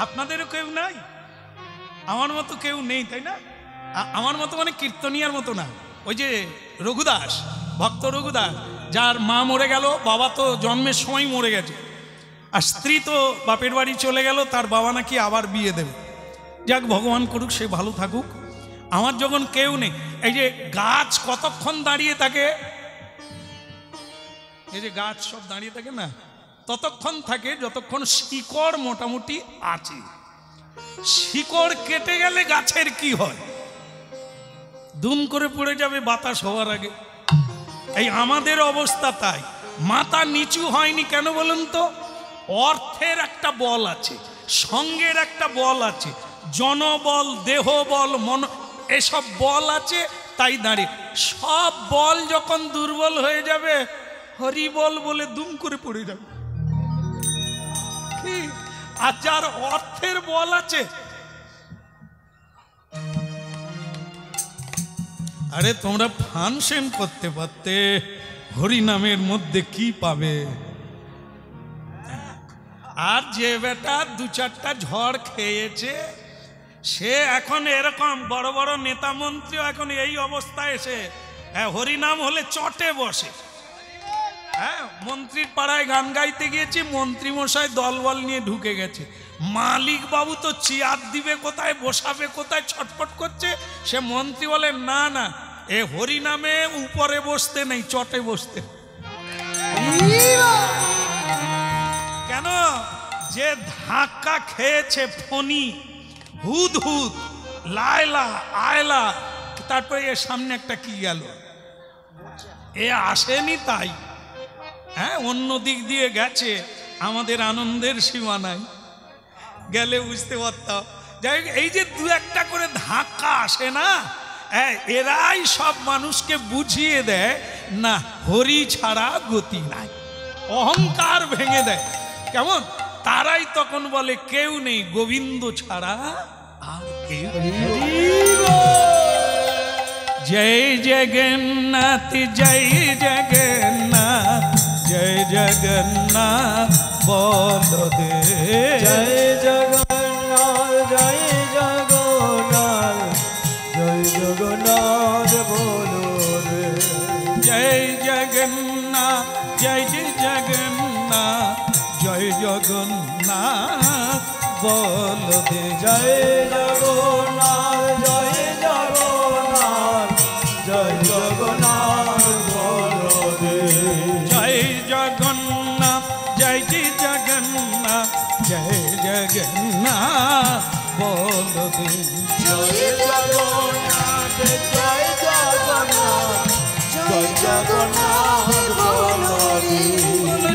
Speaker 1: আপনাদেরও কেউ নাই, আমার মতো কেউ নেই, তাই না? আমার মতো মানে কীর্তনিয়ার মতো না, ওই যে রঘুদাস, ভক্ত রঘুদাস, যার মা মরে গেল, বাবা তো জন্মের সময় মরে গেছে, আর স্ত্রী তো বাপের বাড়ি চলে গেল, তার বাবা নাকি আবার বিয়ে দেবে। যাক, ভগবান করুক, সে ভালো থাকুক। আমার যখন কেউ নেই, এই যে গাছ কতক্ষণ দাঁড়িয়ে থাকে, এই যে গাছ সব দাঁড়িয়ে থাকে না, ততক্ষণ থাকে যতক্ষণ শিকড় মোটামুটি আছে। শিকড় কেটে গেলে গাছের কি হয়? দুম করে পড়ে যাবে বাতাস হওয়ার আগে। এই আমাদের অবস্থা তাই, মাথা নিচু হয়নি কেন বলুন তো? অর্থের একটা বল আছে, সঙ্গের একটা বল আছে, জনবল, দেহ বল, মন, এসব বল আছে, তাই দাঁড়িয়ে। সব বল যখন দুর্বল হয়ে যাবে, হরি বল বলে দুম করে পড়ে যাবে। কি? আর যার অর্থের বল আছে, আরে তোমরা ফাংশন করতে পারতে, হরি নামের মধ্যে কি পাবে? আর যে বেটা দু চারটা ঝড় খেয়েছে, সে এখন এরকম বড় বড় নেতা মন্ত্রীও এখন এই অবস্থায় এসে হরিনাম হলে চটে বসে। হ্যাঁ, মন্ত্রীর পাড়ায় গান গাইতে গিয়েছি, মন্ত্রী মশাই দলবল নিয়ে ঢুকে গেছে। মালিক বাবু তো চেয়ার দিবে কোথায়, বসাবে কোথায়, ছটফট করছে। সে মন্ত্রী বলে, না না, এ হরিনামে উপরে বসতে নেই, চটে বসতে। কেন? যে ধাক্কা খেয়েছে ফণি, হুদ হুদ, লায়লা, আয়লা, তারপরে এর সামনে একটা কি গেল, এ আসেনি তাই। হ্যাঁ, অন্য দিক দিয়ে গেছে, আমাদের আনন্দের সীমা নাই, গেলে বুঝতে পারতাম। যাই হোক, এই যে দু একটা করে ধাক্কা আসে না, এরাই সব মানুষকে বুঝিয়ে দেয় না হরি ছাড়া গতি নাই, অহংকার ভেঙে দেয়। কেমন? তারাই তখন বলে কেউ নেই গোবিন্দ ছাড়া আর কেউ নেই। জয় জগন্নাথ, জয় জগন্নাথ, জয় জগন্নাথ বলদে,
Speaker 2: জয় জগন্নাথ, জয় জগন্নাথ, জয় জগন্নাথ বলো রে।
Speaker 1: জয় জগন্নাথ, জয় জগন্নাথ, জয় জগন্নাথ বলদে,
Speaker 2: জয় জগন্নাথ, জয় জগন্নাথ, জয় জগন্নাথ বলো রে।
Speaker 1: জয় জগন্নাথ, জয় জগন্নাথ, জয় জগন্নাথ বলদে,
Speaker 2: জয় জগন্নাথ, জয় জগন্নাথ, জয় জগন্নাথ বলো রে।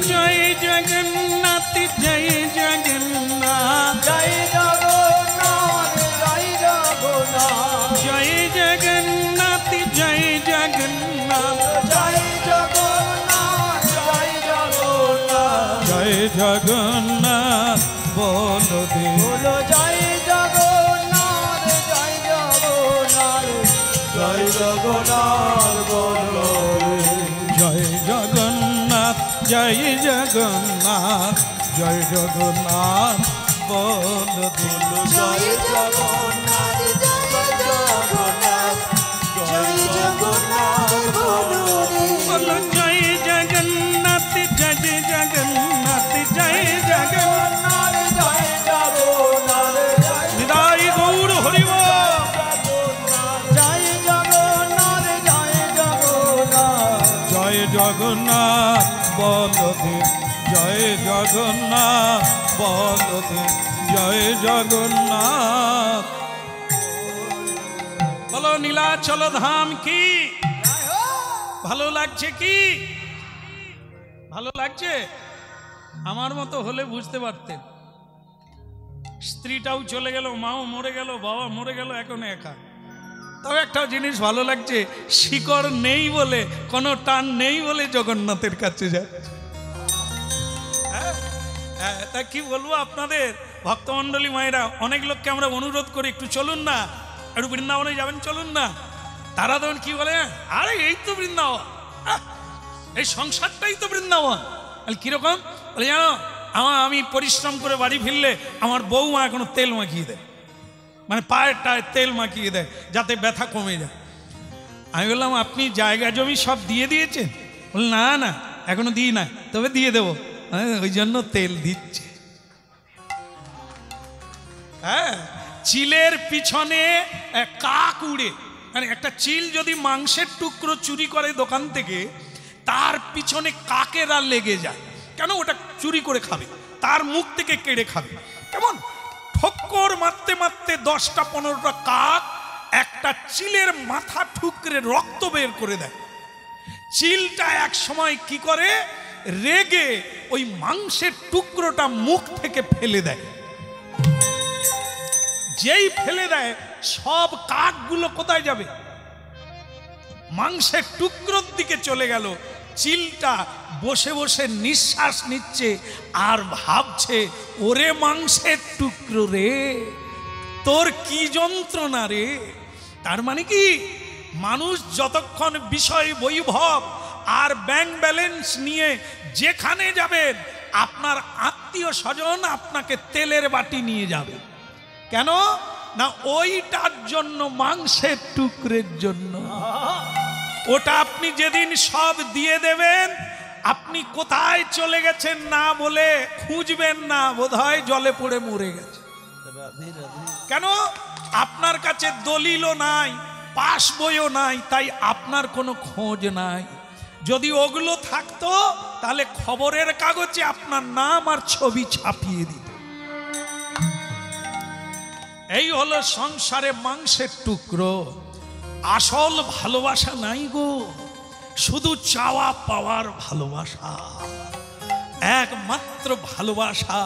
Speaker 1: জয় জগন্নাথ, জয় জগন্নাথ,
Speaker 2: জয় জগন্নাথ, জয় জগন্নাথ,
Speaker 1: জয় জগন্নাথ, জয় জগন্নাথ,
Speaker 2: জয় জগন্নাথ, জয় জগন্নাথ,
Speaker 1: জয় জগন্নাথ বলদে,
Speaker 2: বলো জয় জগন্নাথ, জয় জগন্নাথ, জয় জগন্নাথ বলো রে।
Speaker 1: জয় জগন্নাথ, জয় জগন্নাথ, জয় জগন্নাথ বলদে,
Speaker 2: জয় জগন্নাথ, জয় জগন্নাথ, জয় জগন্নাথ বলো রে।
Speaker 1: বলো জয় জগন্নাথ, জয় জগন্নাথ, জয় জগন্নাথ,
Speaker 2: জয় জগন্নাথ, জয়
Speaker 1: নিতাই গৌর হরি বল।
Speaker 2: জয় জগন্নাথ, জয় জগন্নাথ,
Speaker 1: জয় জগন্নাথ বলদে, জয় জগন্নাথ বলদে, জয় জগন্নাথ। বলো নীলাচল ধাম কি? ভালো লাগছে কি? ভালো লাগছে? আমার মতো হলে বুঝতে পারতেন। স্ত্রীটাও চলে গেল, মাও মরে গেল, বাবা মরে গেল, এখন একা। তবে একটা জিনিস ভালো লাগছে, শিকড় নেই বলে, কোনো টান নেই বলে জগন্নাথের কাছে যাচ্ছে। তা কি বলবো আপনাদের ভক্তমণ্ডলী মায়েরা, অনেক লোককে আমরা অনুরোধ করি একটু চলুন না, একটু বৃন্দাবনে যাবেন, চলুন না। তারা তখন কি বলে, আরে এই তো বৃন্দাবন, এই সংসারটাই তো বৃন্দাবন। কিরকম বলে জানো, আমি পরিশ্রম করে বাড়ি ফিরলে আমার বৌমা এখনো তেল মাখিয়ে দেয়। মানে পায়ের টায় তেল মাখিয়ে দেয় যাতে ব্যথা কমে যায়। আমি বললাম আপনি জায়গা জমি সব দিয়ে দিয়েছেন? বল না না এখনো দিই না, তবে দিয়ে দেবো, ওই জন্য তেল দিচ্ছে। হ্যাঁ, চিলের পিছনে কাক উড়ে, মানে একটা চিল যদি মাংসের টুকরো চুরি করে দোকান থেকে, তার পিছনে কাকেরা লেগে যায়। কেন? ওটা চুরি করে খাবে, তার মুখ থেকে কেড়ে খাবে। কেমন ঠক্কর মারতে মারতে 10টা 15টা কাক একটা চিলের মাথা ঠুকরে রক্ত বের করে দেয়। চিলটা এক সময় কি করে, রেগে ওই মাংসের টুকরোটা মুখ থেকে ফেলে দেয়। যেই ফেলে দেয়, সব কাকগুলো কোথায় যাবে? মাংসের টুকরোর দিকে চলে গেল। চিলটা বসে বসে নিঃশ্বাস নিচ্ছে আর ভাবছে, ওরে মাংসের টুকরো রে, তোর কি যন্ত্রণা রে। তার মানে কি, মানুষ যতক্ষণ বিষয় বৈভব আর ব্যাংক ব্যালেন্স নিয়ে যেখানে যাবেন, আপনার আত্মীয় স্বজন আপনাকে তেলের বাটি নিয়ে যাবে। কেন না? ওইটার জন্য, মাংসের টুকরের জন্য। ওটা আপনি যেদিন সব দিয়ে দেবেন, আপনি কোথায় চলে গেছেন না বলে খুঁজবেন না, বোধহয় জলে পড়ে মরে গেছে। কেন? আপনার কাছে দলিলও নাই, পাস বইও নাই, তাই আপনার কোনো খোঁজ নাই। যদি ওগুলো থাকতো তাহলে খবরের কাগজে আপনার নাম আর ছবি ছাপিয়ে দিত। এই হলো সংসারে মাংসের টুকরো। আসল ভালোবাসা নাই গো, শুধু চাওয়া পাওয়ার ভালোবাসা। একমাত্র ভালোবাসা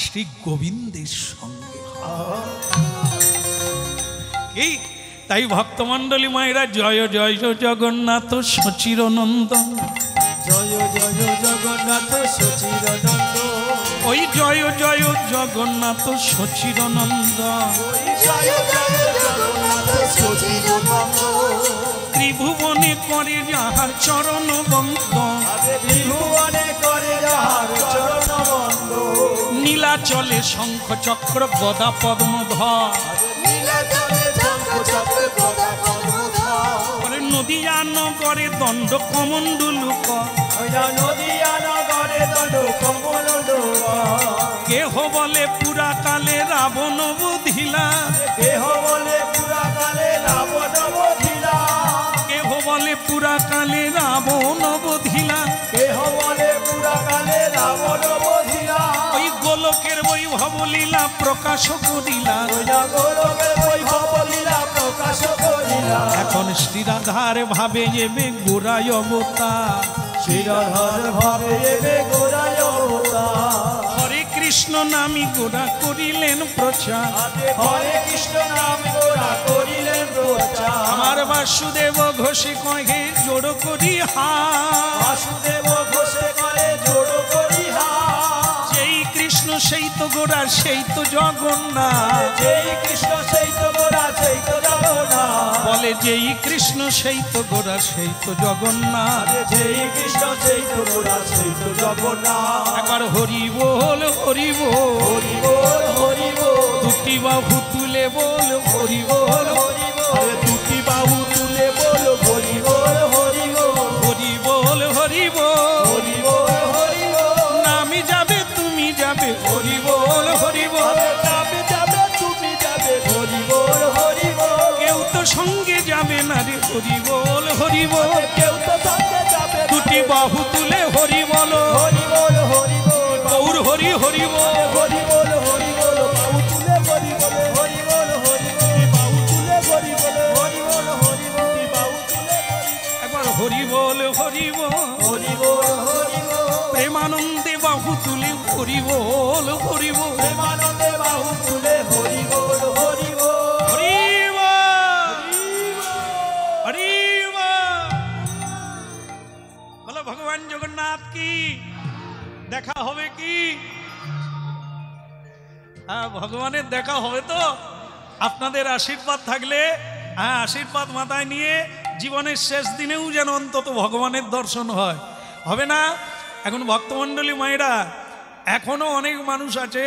Speaker 1: শ্রী গোবিন্দের সঙ্গে। কি তাই ভক্তমণ্ডলী মায়েরা, জয় জয় জগন্নাথ সচিরনন্দন,
Speaker 2: জয় জয় জগন্নাথ সচিদানন্দ,
Speaker 1: ওই জয় জয় জগন্নাথ সচিরনন্দন।
Speaker 2: জয় জয় জগন্নাথ সচিদানন্দ,
Speaker 1: ত্রিভুবনে করে যাহার চরণ বন্দন,
Speaker 2: ত্রিভুবনে করে যাহার চরণ বন্দ,
Speaker 1: নীলাচলে শঙ্খ চক্র গদা পদ্মধর,
Speaker 2: নীলাচলে শঙ্খ চক্র গদা পদ্মধর,
Speaker 1: নদিয়া নগরে দণ্ড কমণ্ডলুক,
Speaker 2: নদিয়া নগরে দণ্ড কমণ্ডলুক,
Speaker 1: কেহ বলে পুরাকালে রাবণ বধিলা,
Speaker 2: কেহ বলে পুরাকালে রাবণ বধিলা,
Speaker 1: কেহ বলে পুরাকালে রাবণ বধিলা,
Speaker 2: কেহ বলে পুরাকালে রাবণ বধিলা,
Speaker 1: ওই গোলকের বৈভব লীলা প্রকাশ করিলা,
Speaker 2: গোলকের বৈভব লীলা প্রকাশ করিলা,
Speaker 1: এখন শ্রীরাধার ভাবে এবে গোড়ায় অবতার,
Speaker 2: শ্রীরাধার ভাবে এবে গোড়ায় অবতার,
Speaker 1: হরে কৃষ্ণ নামি গোড়া করিলেন প্রচার,
Speaker 2: হরে কৃষ্ণ নাম গোড়া করিলেন প্রচার,
Speaker 1: আমার বাসুদেব ঘোষে কহে জোড় করি হাত,
Speaker 2: বাসুদেব ঘোষে করে জোড় করি হাত,
Speaker 1: যেই কৃষ্ণ সেই তো গোড়া সেই তো জগন্নাথ,
Speaker 2: যেই কৃষ্ণ সেই তো গোড়া সেই তো জগন্নাথ,
Speaker 1: বলে যেই কৃষ্ণ সেই তো গোড়া সেই তো জগন্নাথ,
Speaker 2: যেই কৃষ্ণ সেই তো গোড়া সেই তো জগন্নাথ,
Speaker 1: একবার হরি বল হরি বল,
Speaker 2: হরি বল হরি বল,
Speaker 1: দুটি বাহু তুলে বল হরি বল,
Speaker 2: হরি বল, আরে দুটি বাহু তুলে বল হরি বল হরি বল,
Speaker 1: হরি বল হরি বল,
Speaker 2: হরি বল হরি বল,
Speaker 1: নামি যাবে তুমি যাবে হরি বল হরি বল,
Speaker 2: আরে যাবে যাবে তুমি যাবে হরি বল হরি বল,
Speaker 1: কেউ তো সঙ্গে যাবে না রে হরি বল হরি বল,
Speaker 2: কেউ তো সঙ্গে যাবে না,
Speaker 1: দুটি বাহু তুলে হরি বল,
Speaker 2: হরি বল হরি বল,
Speaker 1: গৌর হরি হরি বল,
Speaker 2: হরি বল হরি বল, বাহু তুলে হরি বল হরি বল হরি বল, বাহু তুলে হরি বল হরি বল হরি বল, বাহু তুলে
Speaker 1: একবার হরি বল হরি বল,
Speaker 2: হরি বল হরি বল,
Speaker 1: প্রেমানন্দে বাহু তুলে হরি বল হরি বল,
Speaker 2: প্রেমানন্দে বাহু তুলে হরি বল হরি বল,
Speaker 1: হরি বল হরি বল। বলো ভগবান জগন্নাথ কি, দেখা হবে কি? হ্যাঁ, ভগবানের দেখা হবে তো। আপনাদের আশীর্বাদ থাকলে, হ্যাঁ, আশীর্বাদ মাথায় নিয়ে জীবনের শেষ দিনেও যেন অন্তত ভগবানের দর্শন হয়। হবে না? এখন ভক্তমণ্ডলী মায়েরা, এখনো অনেক মানুষ আছে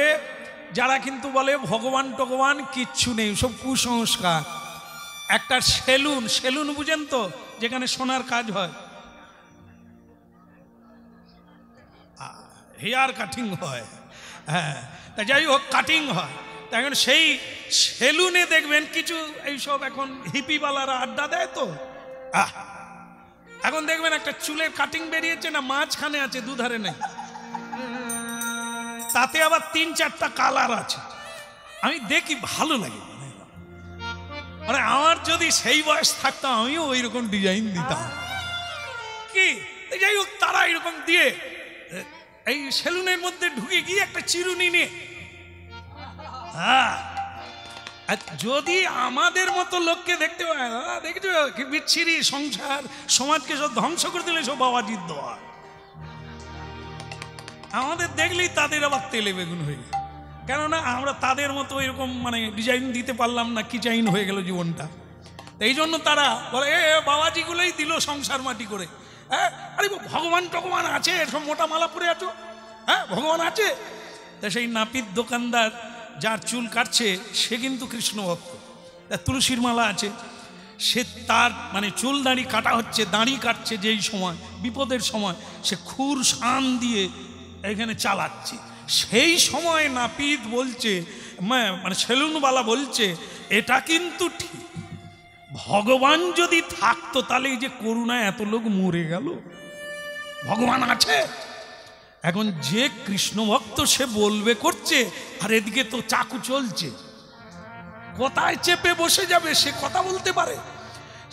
Speaker 1: যারা কিন্তু বলে ভগবান টগবান কিচ্ছু নেই, সব কুসংস্কার। একটা সেলুন, সেলুন বুঝেন তো, যেখানে সোনার কাজ হয়, হেয়ার কাটিং হয়, হ্যাঁ, তা যাই হোক কাটিং হয়। এখন সেই সেলুনে দেখবেন কিছু এইসব এখন হিপিওয়ালারা আড্ডা দেয় তো, এখন দেখবেন একটা চুলের কাটিং বেরিয়েছে না, মাঝখানে আছে, দুধারে নেই, তাতে আবার 3-4টা কালার আছে। আমি দেখি ভালো লাগে, মানে আমার যদি সেই বয়স থাকতো আমিও ওই রকম ডিজাইন দিতাম কি। যাই হোক তারা এরকম দিয়ে এই সেলুনের মধ্যে ঢুকে গিয়ে একটা চিরুনি নিয়ে, হ্যাঁ, যদি আমাদের মতো লোককে দেখতে পায়, দেখছো কি বিচ্ছিরি সংসার, সমাজকে সব ধ্বংস করে দিলে সব বাবাজির দোয়া। আমাদের দেখলেই তাদের আবার তেলে বেগুন হয়ে গেল, কেননা আমরা তাদের মতো এরকম মানে ডিজাইন দিতে পারলাম না, কি চাইন হয়ে গেল জীবনটা। এই জন্য তারা বলে এ বাবাজিগুলোই দিল সংসার মাটি করে। হ্যাঁ, আরে ভগবান টগবান আছে, সব মোটা মালা পরে আছো, হ্যাঁ ভগবান আছে। তা সেই নাপিত দোকানদার যার চুল কাটছে সে কিন্তু কৃষ্ণ ভক্ত, তুলসীর মালা আছে, সে তার মানে চুল দাড়ি কাটা হচ্ছে, দাড়ি কাটছে যেই সময় বিপদের সময়, সে খুর শান দিয়ে এখানে চালাচ্ছে। সেই সময় নাপিত বলছে, মানে সেলুনওয়ালা বলছে, এটা কিন্তু ঠিক, ভগবান যদি থাকতো তাহলে এই যে করুণায় এত লোক মরে গেল, ভগবান আছে। এখন যে কৃষ্ণ ভক্ত সে বলবে করছে, আর এদিকে তো চাকু চলছে, কোথায় চেপে বসে যাবে, সে কথা বলতে পারে।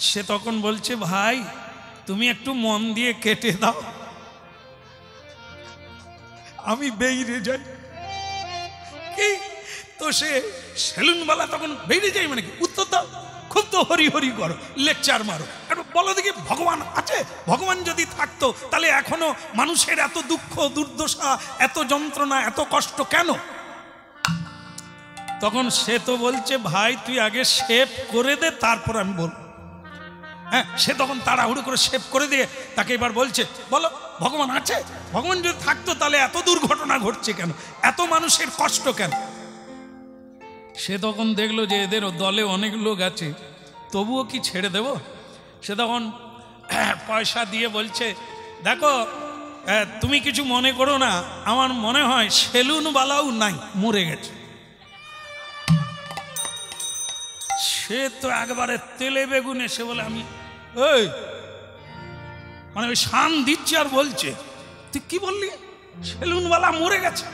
Speaker 1: সে তখন বলছে, ভাই তুমি একটু মন দিয়ে কেটে দাও, আমি বেরিয়ে যাই। কি তো সে সেলুনওয়ালা তখন বেরিয়ে যাই, মানে কি উত্তর দাও, খুব তো হরি হরি করো, লেকচার মারো, একটু বলো দেখি ভগবান আছে, ভগবান যদি থাকতো তাহলে এখনো মানুষের এত দুঃখ দুর্দশা, এত যন্ত্রণা, এত কষ্ট কেন? তখন সে তো বলছে, ভাই তুই আগে শেভ করে দে তারপর আমি বলবো। হ্যাঁ, সে তখন তাড়াহুড়ো করে শেভ করে দিয়ে তাকে এবার বলছে, বলো ভগবান আছে, ভগবান যদি থাকতো তাহলে এত দুর্ঘটনা ঘটছে কেন, এত মানুষের কষ্ট কেন? সে তখন দেখলো যে এদের দলে অনেক লোক আছে, তবুও কি ছেড়ে দেব? সে তখন পয়সা দিয়ে বলছে, দেখো তুমি কিছু মনে করো না, আমার মনে হয় সেলুনওয়ালাও নাই, মরে গেছে। সে তো একবারে তেলে বেগুনে, সে বলে আমি এই মানে ওই শান দিচ্ছে আর বলছে, তুই কি বললি, সেলুনওয়ালা মরে গেছে,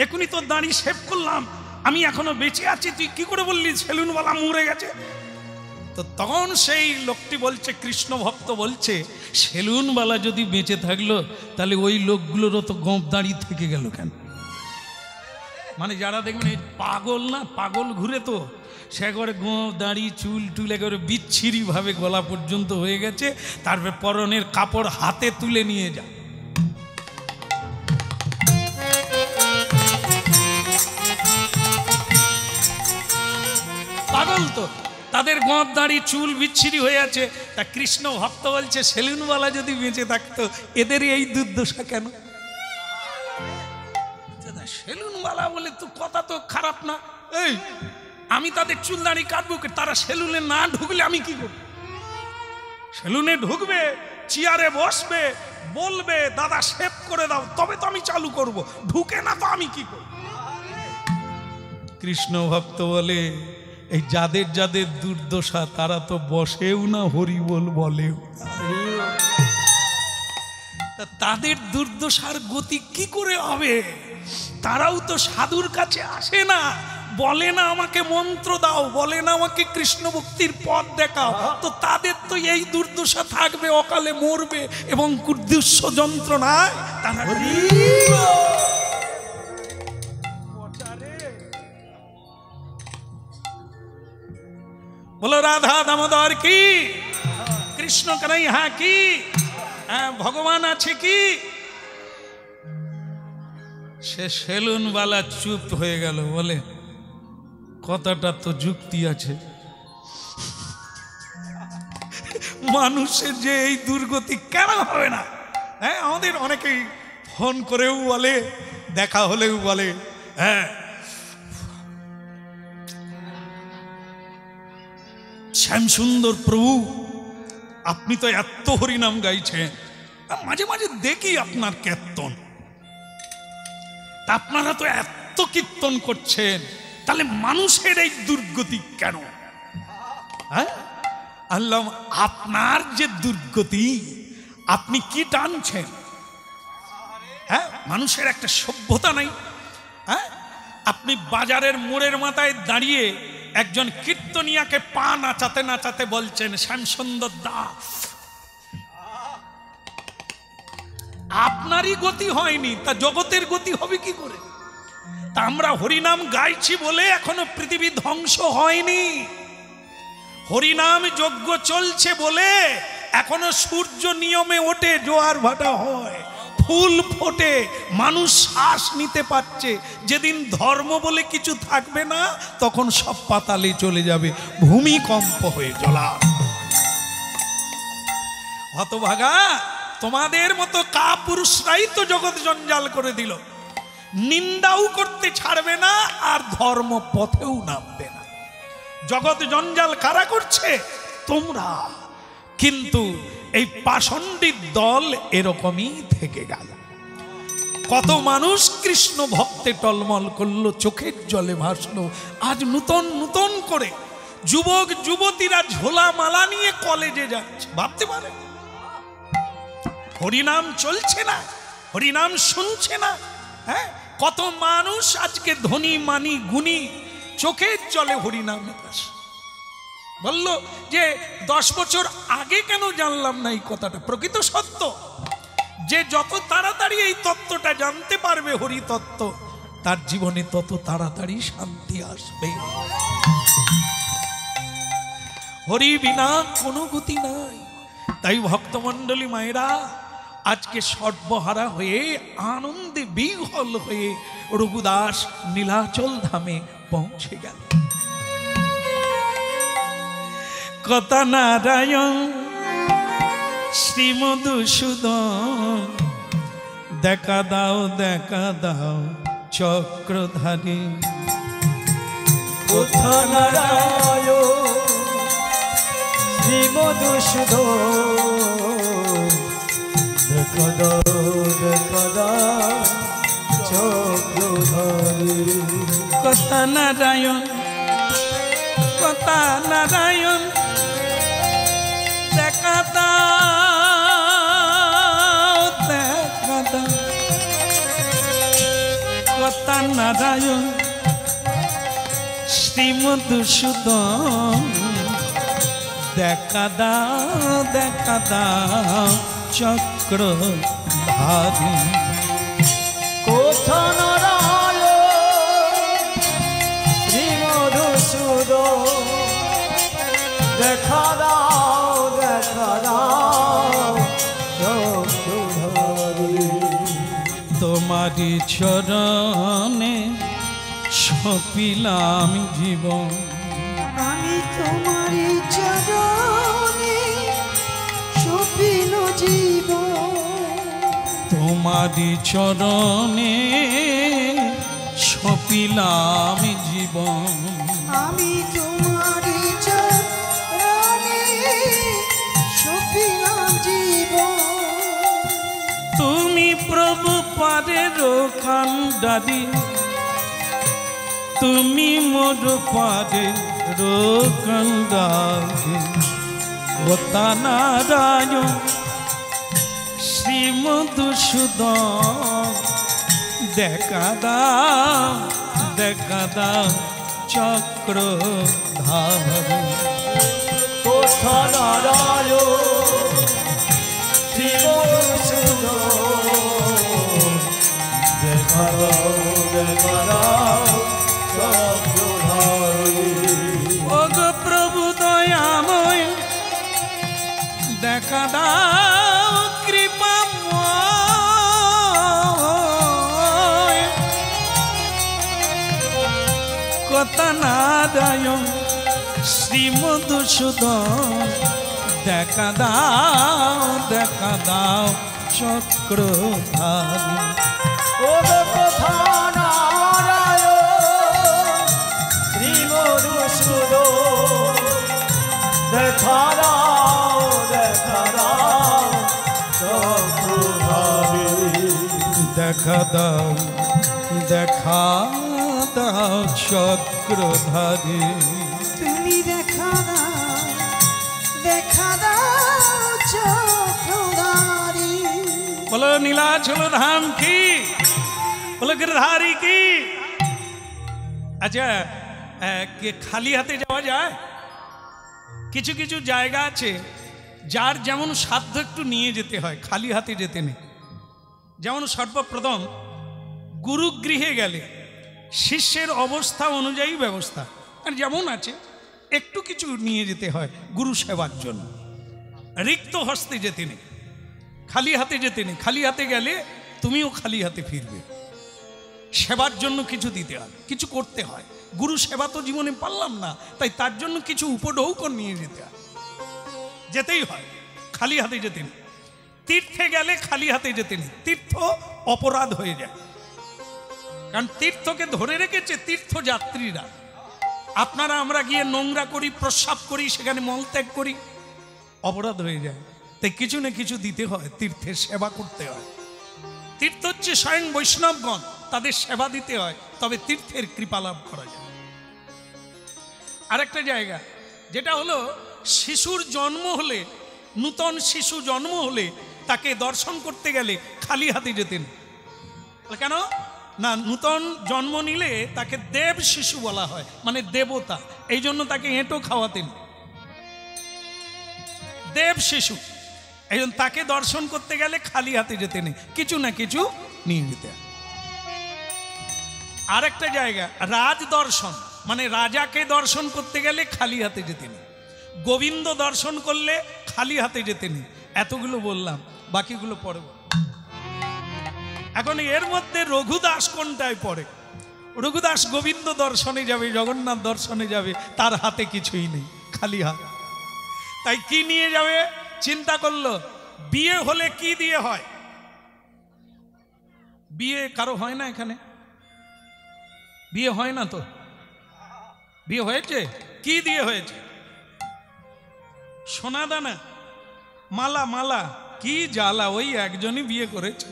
Speaker 1: এখনই তো দাঁড়িয়ে শেভ করলাম, আমি এখনো বেঁচে আছি, তুই কি করে বললি সেলুনওয়ালা মরে গেছে? তো তখন সেই লোকটি বলছে, কৃষ্ণ ভক্ত বলছে, সেলুনওয়ালা যদি বেঁচে থাকলো তাহলে ওই লোকগুলোরও তো গোঁপ দাঁড়িয়ে থেকে গেল কেন? মানে যারা দেখবেন এই পাগল না, পাগল ঘুরে, তো সে একবারে গোঁপ দাঁড়ি চুল টুল একেবারে বিচ্ছিরি ভাবে গলা পর্যন্ত হয়ে গেছে, তারপরে পরনের কাপড় হাতে তুলে নিয়ে যায়। পাগল তো, তাদের গোঁপ দাঁড়ি চুল বিচ্ছিরি হয়ে আছে। তা কৃষ্ণ ভক্ত বলছে, সেলুনওয়ালা যদি বেঁচে থাকতো এদেরই এই দুর্দশা কেন? সেলুনওয়ালা বলে তো কথা তো খারাপ না, এই আমি তাদের চুল দাঁড়ি কাটবো, তারা সেলুনে না ঢুকলে আমি কি করব? সেলুনে ঢুকবে, চেয়ারে বসবে, বলবে দাদা শেভ করে দাও, তবে তো আমি চালু করব, ঢুকে না তো আমি কি করব? কৃষ্ণ ভক্ত বলে, এই যাদের যাদের দুর্দশা তারা তো বসেও না, হরিবোল বলেও না, তাদের দুর্দশার গতি কি করে হবে? তারাও তো সাধুর কাছে আসে না, বলে না আমাকে মন্ত্র দাও, বলে না আমাকে কৃষ্ণ ভক্তির পথ দেখাও, তো তাদের তো এই দুর্দশা থাকবে, অকালে মরবে এবং দুঃস্ব যন্ত্রণায় তারা। বলো রাধা দামোদর কি, কৃষ্ণ কানাইয়া কি, ভগবান আছে কি? সে সেলুনওয়ালা চুপ হয়ে গেল, বলে কথাটা তো যুক্তি আছে, মানুষের যে এই দুর্গতি কেন হবে না? হ্যাঁ, আমাদের অনেকেই ফোন করেও বলে, দেখা হলেও বলে, হ্যাঁ শ্যামসুন্দর প্রভু, আপনি তো এত হরিনাম গাইছেন, মাঝে মাঝে দেখি আপনার কীর্তন, তা আপনারা তো এত কীর্তন করছেন, তাহলে মানুষের এই দুর্গতি কেন? হ্যাঁ, আল্লাহ, আপনার যে দুর্গতি, আপনি কি টানছেন? হ্যাঁ, মানুষের একটা সভ্যতা নাই। হ্যাঁ, আপনি বাজারের মোড়ের মাথায় দাঁড়িয়ে একজন কীর্তনিয়াকে পা নাচাতে নাচাতে বলছেন, শ্যামসুন্দর দাস, আপনারই গতি হয়নি, তা জগতের গতি হবে কি করে? তা আমরা হরিনাম গাইছি বলে এখনো পৃথিবী ধ্বংস হয়নি, হরিনাম যজ্ঞ চলছে বলে এখনো সূর্য নিয়মে ওঠে, জোয়ার ভাটা হয়, ফুল ফোটে, মানুষ শ্বাস নিতে পারছে। যেদিন ধর্ম বলে কিছু থাকবে না, তখন সব পাতালে চলে যাবে, ভূমিকম্প হয়ে জ্বলা। হতভাগা, তোমাদের মতো কাপুরুষরাই তো জগৎ জঞ্জাল করে দিল, নিন্দাও করতে ছাড়বে না আর ধর্ম পথেও নামবে না। জগৎ জঞ্জাল কারা করছে? তোমরা। কিন্তু এই পাষণ্ডীর দল এরকমই থেকে গেল। কত মানুষ কৃষ্ণ ভক্তে টলমল করলো, চোখের জলে ভাসলো। আজ নূতন নূতন করে যুবক যুবতীরা ঝোলা মালা নিয়ে কলেজে যাচ্ছে, ভাবতে পারে? হরিনাম চলছে না, হরিনাম শুনছে না। হ্যাঁ, কত মানুষ আজকে ধনী মানি গুণী চোখের জলে হরিনাম আসে। বলল যে 10 বছর আগে কেন জানলাম না এই কথাটা? প্রকৃত সত্য যে যত তাড়াতাড়ি এই তত্ত্বটা জানতে পারবে, হরি তত্ত্ব, তার জীবনে তত তাড়াতাড়ি শান্তি আসবে। হরি বিনা কোনো গতি নাই। তাই ভক্তমণ্ডলী মায়েরা আজকে সর্বহারা হয়ে আনন্দে বিহ্বল হয়ে রঘুদাস নীলাচল ধামে পৌঁছে গেল। কথা নারায়ণ শ্রীমধুসূদন, দেখা দাও চক্রধারী।
Speaker 2: কথা নারায়ণ শ্রীমধুসূদন, দেখা দাও চক্রধারী।
Speaker 1: কথা নারায়ণ দেখা দাও কথা নারায়ণ শ্রীমধুসূদন, দেখা দাও চক্রধারী।
Speaker 2: কথা নারায়ণ শ্রীমধুসূদন, দেখা দাও চক্রধারী।
Speaker 1: তোমারি চরণে সপিলাম জীবন,
Speaker 3: আমি তোমারি চরণে সপিল জীবন,
Speaker 1: তোমারি চরণে সপিলাম জীবন।
Speaker 3: আমি তোমারি চরণে সপিলাম জীবন।
Speaker 1: তুমি প্রভু পারের কান্ডারি, তুমি মোর পারের কান্ডারি। কথা নারায়ণ শ্রীমধুসূদন, দেখা দাও চক্রধারী।
Speaker 2: কথা নারায়ণ শ্রীমধুসূদন, দেখা দাও চক্রধারী।
Speaker 1: ওগো প্রভু দয়াময়, দেখা দাও কৃপাময়। কথা নারায়ণ শ্রীমধুসূদন, দেখা দাও চক্রধারী।
Speaker 2: ও কথা নারায়ণ শ্রীমধুসূদন, দাও দেখা দাও চক্রধারী
Speaker 1: দেখা দাও দেখা দাও চক্রধারী
Speaker 3: তুমি দেখা দাও চক্রধারী।
Speaker 1: বলো নীলাচল ধাম কি, বলো গিরধারী কি। আচ্ছা খালি হাতে যাওয়া যায়? কিছু কিছু জায়গা আছে যার যেমন সাধ্য একটু নিয়ে যেতে হয়, খালি হাতে যেতে নেই। যেমন সর্বপ্রথম গুরুগৃহে গেলে শিষ্যের অবস্থা অনুযায়ী ব্যবস্থা, আর যেমন আছে একটু কিছু নিয়ে যেতে হয় গুরু সেবার জন্য। রিক্ত হস্তে যেতে নেই, খালি হাতে যেতে নেই। খালি হাতে গেলে তুমিও খালি হাতে ফিরবে। সেবার জন্য কিছু দিতে হয়, কিছু করতে হয়। গুরু সেবা তো জীবনে পারলাম না, তাই তার জন্য কিছু উপঢৌকন নিয়ে যেতে হয়, যেতেই হয়। খালি হাতে যেতে নেই। তীর্থে গেলে খালি হাতে যেতে নেই, তীর্থ অপরাধ হয়ে যায়। কারণ তীর্থকে ধরে রেখেছে তীর্থযাত্রীরা। আপনারা আমরা গিয়ে নোংরা করি, প্রস্রাব করি, সেখানে মলত্যাগ করি, অপরাধ হয়ে যায়। তাই কিছু না কিছু দিতে হয়, তীর্থের সেবা করতে হয়। তীর্থ হচ্ছে স্বয়ং বৈষ্ণবগণ, তাদের সেবা দিতে হয়, তবে তীর্থের কৃপা লাভ করা যায়। আরেকটা জায়গা যেটা হলো শিশুর জন্ম হলে, নূতন শিশু জন্ম হলে তাকে দর্শন করতে গেলে খালি হাতে যেতেন। কেন না, নূতন জন্ম নিলে তাকে দেব শিশু বলা হয়, মানে দেবতা, এই জন্য তাকে এঁটো খাওয়াতেন। দেব শিশু, এই জন্য তাকে দর্শন করতে গেলে খালি হাতে যেতে নেই, কিছু না কিছু নিয়ে যেতে হয়। আরেকটা জায়গা রাজ দর্শন, মানে রাজাকে দর্শন করতে গেলে খালি হাতে যেতে নেই। গোবিন্দ দর্শন করলে খালি হাতে যেতে নেই। এতগুলো বললাম, বাকিগুলো পরে। এখন এর মধ্যে রঘুদাস কোনটায় পড়ে? রঘুদাস গোবিন্দ দর্শনে যাবে, জগন্নাথ দর্শনে যাবে, তার হাতে কিছুই নেই, খালি হাত। তাই কি নিয়ে যাবে চিন্তা করলো। বিয়ে হলে কি দিয়ে হয়? বিয়ে কারো হয় না এখানে? বিয়ে হয় না তো? বিয়ে হয়েছে? কি দিয়ে হয়েছে? সোনা দানা, মালা। মালা কি জ্বালা, ওই একজনই বিয়ে করেছে,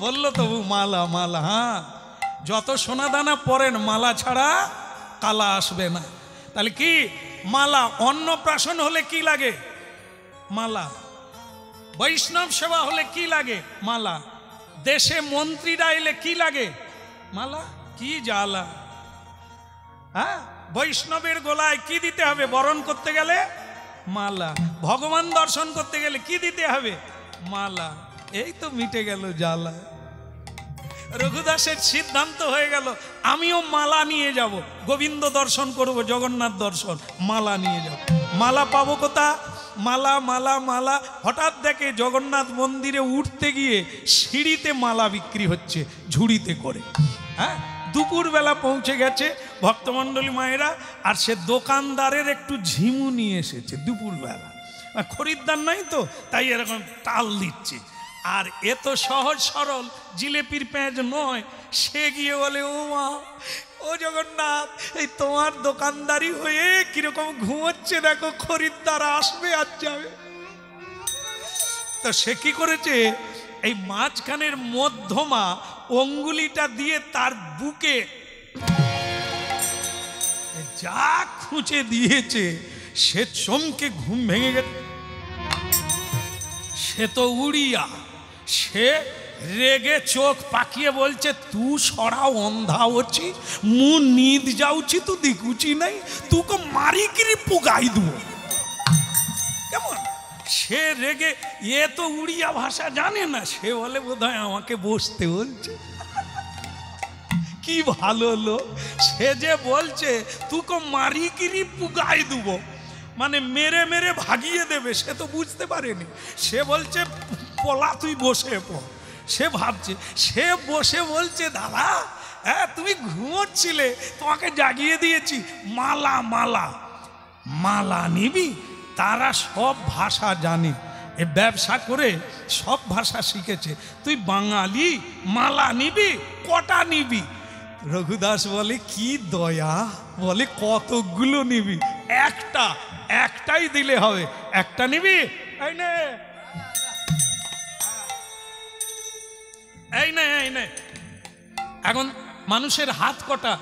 Speaker 1: বললো তবু মালা মালা। হ্যাঁ, যত সোনা দানা পরেন মালা ছাড়া কালা আসবে না। তাহলে কি মালা? অন্নপ্রাশন হলে কি লাগে? মালা। বৈষ্ণব সেবা হলে কি লাগে? মালা। দেশে মন্ত্রীরা এলে কি লাগে? মালা। কি জ্বালা। হ্যাঁ, বৈষ্ণবের গলায় কি দিতে হবে বরণ করতে গেলে? মালা। ভগবান দর্শন করতে গেলে কি দিতে হবে? মালা। এই তো মিটে গেল জ্বালা। রঘুদাসের সিদ্ধান্ত হয়ে গেল, আমিও মালা নিয়ে যাব, গোবিন্দ দর্শন করব, জগন্নাথ দর্শন, মালা নিয়ে যাব। মালা পাবো কোথা? মালা মালা মালা। হঠাৎ দেখে জগন্নাথ মন্দিরে উঠতে গিয়ে সিঁড়িতে মালা বিক্রি হচ্ছে ঝুড়িতে করে। হ্যাঁ, দুপুরবেলা পৌঁছে গেছে ভক্তমণ্ডলী মায়েরা, আর সে দোকানদারের একটু ঝিমু নিয়ে এসেছে দুপুরবেলা। খরিদ্দার নাই তো, তাই এরকম টাল দিচ্ছে। আর এত সহজ সরল জিলেপির পেঁয়াজ নয়। সে গিয়ে বলে, ও মা, ও জগন্নাথ, এই তোমার দোকানদারি হয়ে কিরকম ঘুমোচ্ছে দেখো, খরিদ্দার আসবে আর যাবে। তো সে কি করেছে, এই মাঝখানের মধ্যমা অঙ্গুলিটা দিয়ে তার বুকে যা খুঁচে দিয়েছে, সে চমকে ঘুম ভেঙে গেছে। সে তো উড়িয়া, সে রেগে চোখ পাকিয়ে বলছে, তু সরা অন্ধা হচ্ছি, মু নীঁদ যাচ্ছি, তু দিকুচি নাই, তুকে মারি কিরি পুগাই দেবো। কেমন সে রেগে, এ তো উড়িয়া ভাষা জানে না, সে বলে বোধহয় আমাকে বসতে বলছে। কি ভালো লোক, সে যে বলছে তুকে মারি কিরি পুগাই দেবো, মানে মেরে মেরে ভাগিয়ে দেবে, সে তো বুঝতে পারেনি। সে বলছে পলা, তুই বসে পড়। সে ভাবছে, সে বসে বলছে, দাদা হ্যাঁ তুমি ঘুমোচ্ছিলে, তোমাকে জাগিয়ে দিয়েছি, মালা মালা। মালা নিবি? তারা সব ভাষা জানে, এ ব্যবসা করে সব ভাষা শিখেছে। তুই বাঙালি, মালা নিবি? কটা নিবি? রঘুদাস বলে, কি দয়া, বলে কতগুলো নিবি? একটাই দিলে হবে। একটা নিবি? এই নে, এই নে, এই নে। এখন মানুষের হাত কটা?